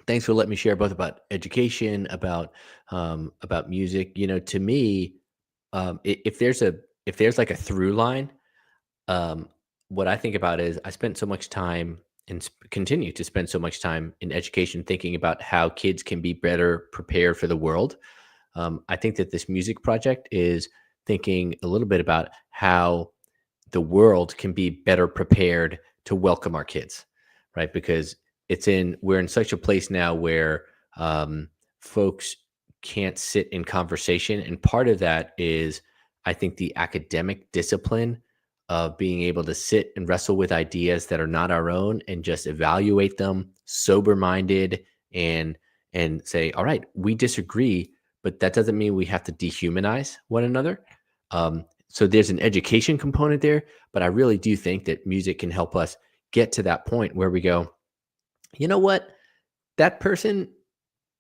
thanks for letting me share both about education, about music. To me, if there's like a through line, what I think about is I spent so much time and continue to spend so much time in education, thinking about how kids can be better prepared for the world. I think that this music project is thinking a little bit about how the world can be better prepared to welcome our kids, right? Because we're in such a place now where folks can't sit in conversation, and part of that is, I think, the academic discipline of being able to sit and wrestle with ideas that are not our own and just evaluate them sober minded and say, all right, we disagree, but that doesn't mean we have to dehumanize one another. So there's an education component there, but I really do think that music can help us get to that point where we go, you know what, that person,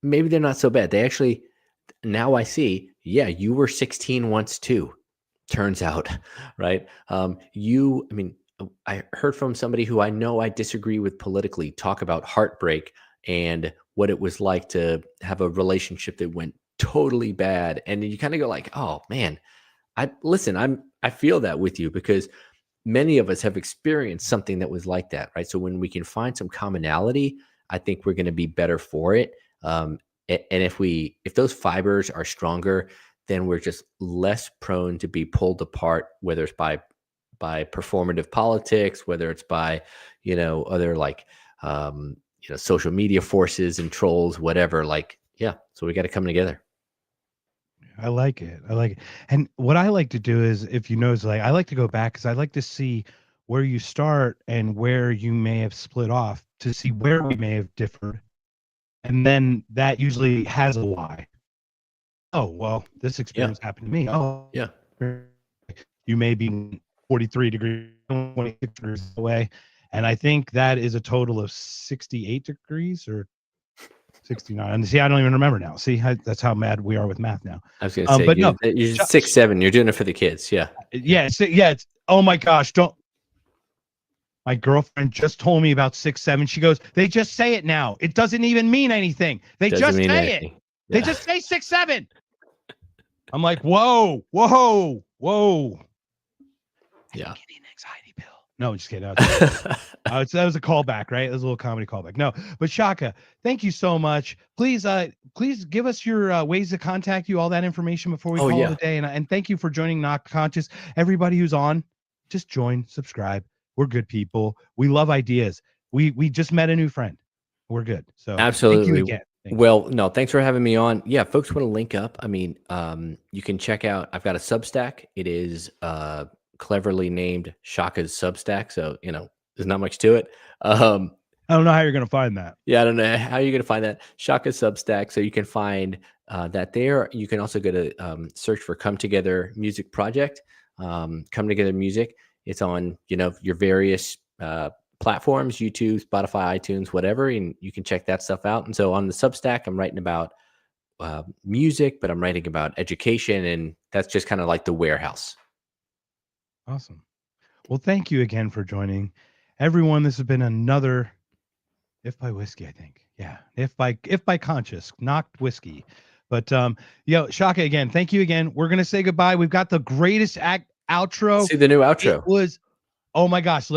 maybe they're not so bad. They actually, now I see, yeah, you were 16 once too, turns out, right? I mean, I heard from somebody who I know I disagree with politically talk about heartbreak and what it was like to have a relationship that went totally bad. And you kind of go like, oh man, I feel that with you, because many of us have experienced something that was like that, right? So when we can find some commonality, I think we're going to be better for it. And if those fibers are stronger, then we're just less prone to be pulled apart, whether it's by performative politics, whether it's by, other like, social media forces and trolls, whatever. Like, yeah. So we got to come together. I like it. And what I like to do is, if you notice, like, I like to go back because I like to see where you start and where you may have split off to see where we may have differed. And then that usually has a why. Oh, well, this experience happened to me. Oh, yeah. You may be 43 degrees, 26 degrees away. And I think that is a total of 68 degrees or 69. And see, I don't even remember now. See, that's how mad we are with math now. I was going to say, but you're 6'7". You're doing it for the kids. Yeah. Yeah. It's, oh my gosh. My girlfriend just told me about 6'7". She goes, they just say it now. It doesn't even mean anything. They just say anything. it. Yeah. They just say 6'7". I'm like, whoa. Yeah. I'm getting an anxiety pill. No, just kidding. That was a callback, right? It was a little comedy callback. No, but Shaka, thank you so much. Please give us your ways to contact you, all that information before we call it a day. And thank you for joining Not Conscious. Everybody who's on, just join, subscribe. We're good people. We love ideas. We just met a new friend. We're good. So absolutely. Thank you again. Well, no, thanks for having me on. Yeah, folks want to link up. I mean, you can check out, I've got a Substack. It is cleverly named Shaka's Substack. So, there's not much to it. I don't know how you're going to find that. Yeah, I don't know how you're going to find that. Shaka's Substack. So you can find that there. You can also go to search for Come Together Music Project. Come Together Music. It's on, your various platforms, YouTube, Spotify, iTunes, whatever, and you can check that stuff out. And so on the Substack, I'm writing about music, but I'm writing about education, and that's just kind of like the warehouse. Awesome. Well, thank you again for joining, everyone. This has been another If by Whiskey, I think. Yeah, If by Conscious, Knocked Whiskey. But Shaka, again, thank you again. We're gonna say goodbye. We've got the greatest outro. See the new outro. It was, oh my gosh,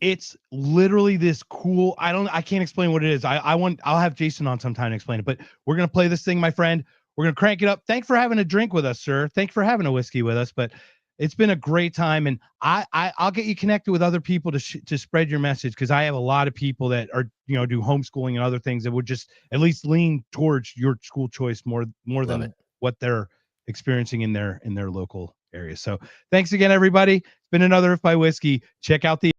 it's literally this cool. I can't explain what it is. I'll have Jason on sometime to explain it. But we're gonna play this thing, my friend. We're gonna crank it up. Thanks for having a drink with us, sir. Thanks for having a whiskey with us. But it's been a great time, and I'll get you connected with other people to spread your message, because I have a lot of people that are do homeschooling and other things that would just at least lean towards your school choice more than what they're experiencing in their local area. So thanks again, everybody. It's been another If by Whiskey. Check out the